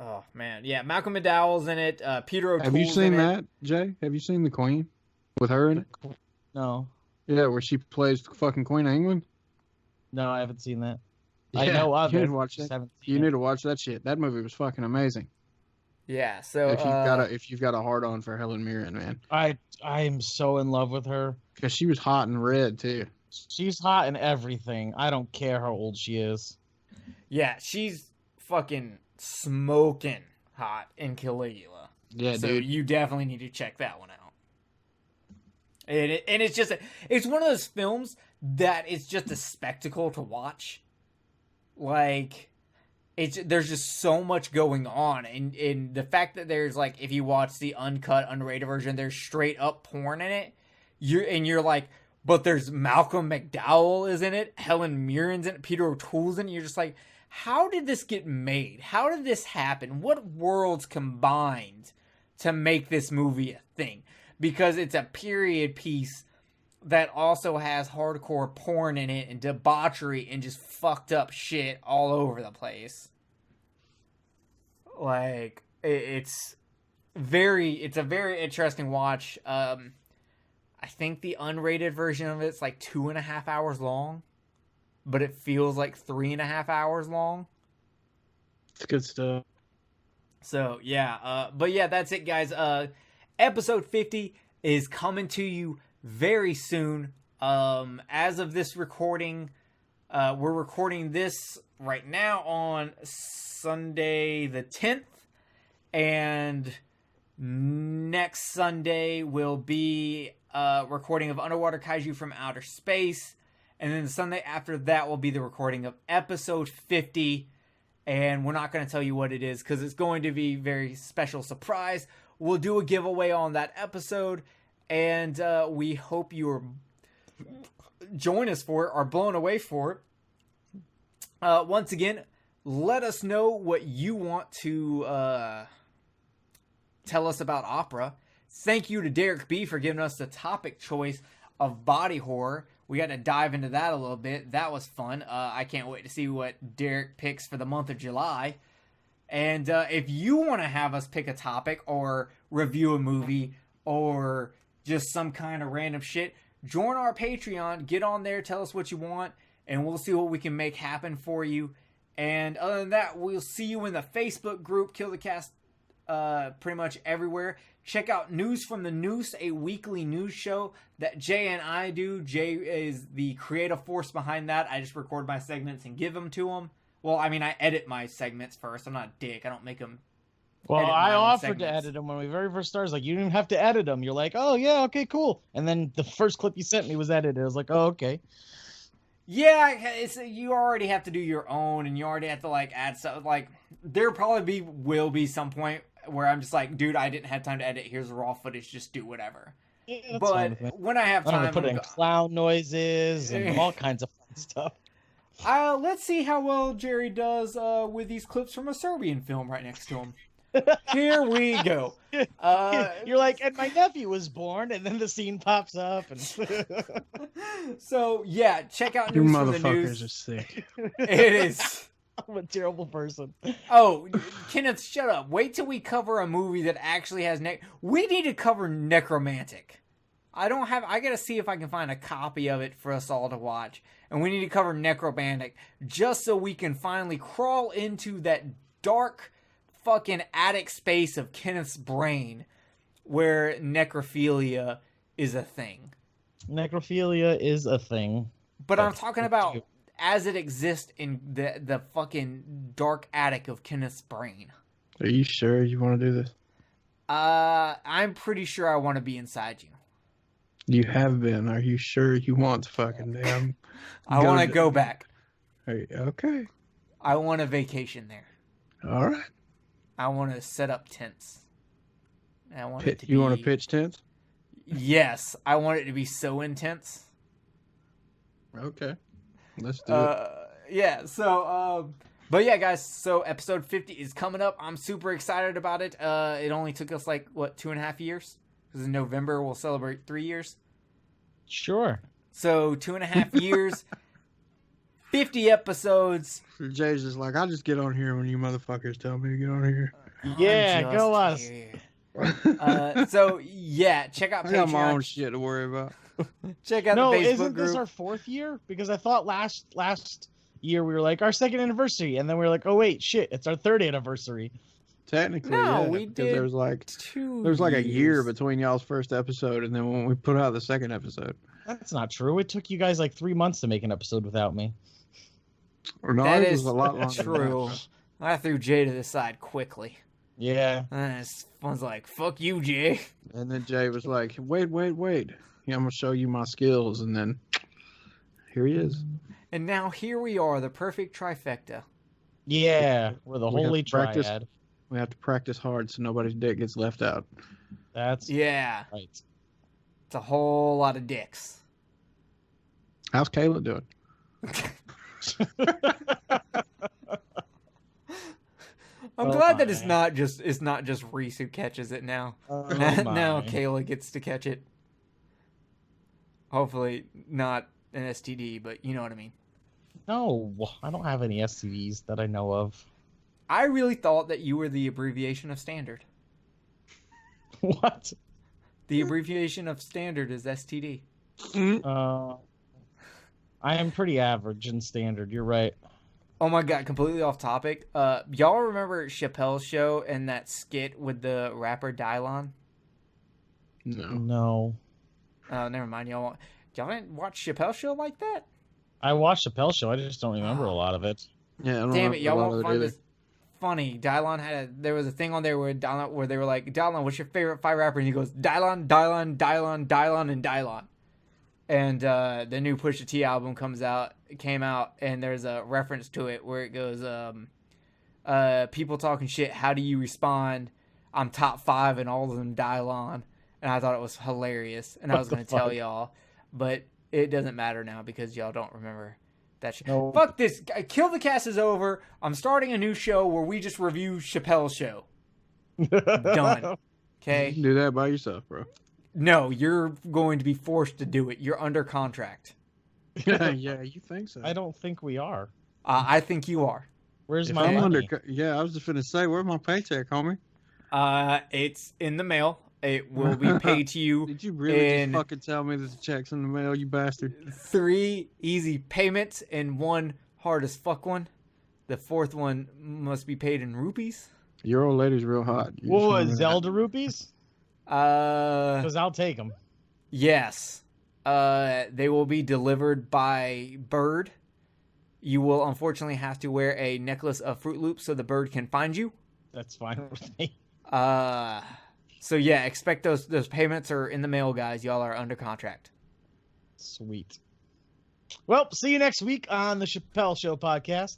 Oh, man. Yeah, Malcolm McDowell's in it. Peter O'Toole's Have you seen in it. that, Jay? Have you seen the Queen with her in it? No. Yeah, where she plays the fucking Queen of England. No, I haven't seen that. Yeah, I know of you it. need to watch just that. haven't seen You it. need to watch that shit. That movie was fucking amazing. Yeah, so If you've got a hard on for Helen Mirren, man, I am so in love with her. because she was hot and red too. She's hot in everything. I don't care how old she is. yeah, she's fucking smoking hot in Caligula. Yeah, So dude. you definitely need to check that one out. And it's just it's one of those films that is just a spectacle to watch. Like there's just so much going on, and the fact that there's like, if you watch the uncut, unrated version, there's straight up porn in it. You're like, but there's Malcolm McDowell is in it, Helen Mirren's in it, Peter O'Toole's in it. You're just like, how did this get made? How did this happen? What worlds combined to make this movie a thing? Because it's a period piece that also has hardcore porn in it and debauchery and just fucked up shit all over the place. Like, it's a very interesting watch. I think the unrated version of it's like 2.5 hours long, but it feels like 3.5 hours long. It's good stuff. So yeah, but yeah, that's it, guys. Episode 50 is coming to you very soon. As of this recording, we're recording this right now on Sunday the 10th, and next Sunday will be recording of Underwater Kaiju from Outer Space, and then the Sunday after that will be the recording of episode 50, and we're not going to tell you what it is because it's going to be a very special surprise. We'll do a giveaway on that episode, and we hope you join us for it, or blown away for it. Once again, let us know what you want to tell us about opera. Thank you to Derek B for giving us the topic choice of body horror. We got to dive into that a little bit. That was fun. I can't wait to see what Derek picks for the month of July. And if you want to have us pick a topic or review a movie or just some kind of random shit, join our Patreon. Get on there. Tell us what you want. And we'll see what we can make happen for you. And other than that, we'll see you in the Facebook group, Kill the Cast, pretty much everywhere. Check out News from the Noose, a weekly news show that Jay and I do. Jay is the creative force behind that. I just record my segments and give them to him. Well, I mean, I edit my segments first. I'm not a dick. I don't make them. Well, I offered to edit them when we very first started. Like, you didn't have to edit them. You're like, oh, yeah, okay, cool. And then the first clip you sent me was edited. I was like, oh, okay. Yeah, you already have to do your own, and you already have to, like, add stuff. Like, there probably will be some point where I'm just like, dude, I didn't have time to edit. Here's raw footage. Just do whatever. Yeah, but when I have time, I'm put in clown noises and all kinds of fun stuff. Let's see how well Jerry does with these clips from a Serbian film right next to him. Here we go. You're like, and my nephew was born, and then the scene pops up. And so, yeah, check out You News from the motherfuckers News. are sick. It is. I'm a terrible person. Oh, Kenneth, shut up. Wait till we cover a movie that actually has we need to cover Necromantic. I gotta see if I can find a copy of it for us all to watch. And we need to cover Necromantic just so we can finally crawl into that dark fucking attic space of Kenneth's brain where necrophilia is a thing. Necrophilia is a thing. But I'm talking about as it exists in the fucking dark attic of Kenneth's brain. Are you sure you want to do this? I'm pretty sure I want to be inside you. You have been. Are you sure you want to fucking damn? I want to go back. Okay. I want a vacation there. All right. I want to set up tents. I want it to You be... want to pitch tents? Yes, I want it to be so intense. Okay. Let's do it. Yeah, so, but yeah, guys, so episode 50 is coming up. I'm super excited about it. It only took us, 2.5 years? Because in November, we'll celebrate 3 years. Sure. So, 2.5 years, 50 episodes. Jay's just like, I'll just get on here when you motherfuckers tell me to get on here. Yeah, go us. So, yeah, check out Patreon. I got my own shit to worry about. Check out the Facebook isn't group. this our 4th year? Because I thought last year we were like our 2nd anniversary, and then we were like, oh wait, shit, it's our 3rd anniversary. Technically, No, yeah, we because did there was like 2 a year years. between y'all's first episode and then when we put out the second episode. That's not true. It took you guys like 3 months to make an episode without me. Or no, That it is was a lot longer. true. I threw Jay to the side quickly. Yeah. And one's like, fuck you, Jay. And then Jay was like, wait. Yeah, I'm going to show you my skills. And then here he is. And now here we are, the perfect trifecta. Yeah, we're the We have holy to practice. triad. We have to practice hard so nobody's dick gets left out. That's Yeah. right. It's a whole lot of dicks. How's Kayla doing? I'm glad that it's not just Reese who catches it now. Now Kayla gets to catch it. Hopefully not an STD, but you know what I mean. No, I don't have any STDs that I know of. I really thought that you were the abbreviation of standard. What? The abbreviation of standard is STD. I am pretty average and standard. You're right. Oh my god, completely off topic. Y'all remember Chappelle's show and that skit with the rapper Dylon? No. Oh, never mind. Y'all didn't watch Chappelle's show like that? I watched Chappelle's show. I just don't remember a lot of it. Yeah, I don't Damn know it, y'all a lot won't of find either. this funny. Dylon there was a thing on there where they were like, Dylon, what's your favorite 5 rapper? And he goes, Dylon, and Dylon. And the new Pusha T album came out, and there's a reference to it where it goes, people talking shit, how do you respond? I'm top 5 and all of them Dylon. And I thought it was hilarious, and I was going to tell y'all, but it doesn't matter now because y'all don't remember That shit. No. Fuck this. Kill the Cast is over. I'm starting a new show where we just review Chappelle's show. Done. You Okay? can do that by yourself, bro. No, you're going to be forced to do it. You're under contract. Yeah, you think so? I don't think we are. I think you are. Where's If my I'm money? I was just gonna say, where's my paycheck, homie? It's in the mail. It will be paid to you Did you really in just fucking tell me that the check's in the mail, you bastard? 3 easy payments and 1 hard as fuck one. The 4th one must be paid in rupees. Your old lady's real hot. You What just was wanna- Zelda rupees? Because I'll take them. Yes. They will be delivered by bird. You will unfortunately have to wear a necklace of Fruit Loops so the bird can find you. That's fine with me. So yeah, expect those payments are in the mail, guys. Y'all are under contract. Sweet. Well, see you next week on the Chappelle Show podcast.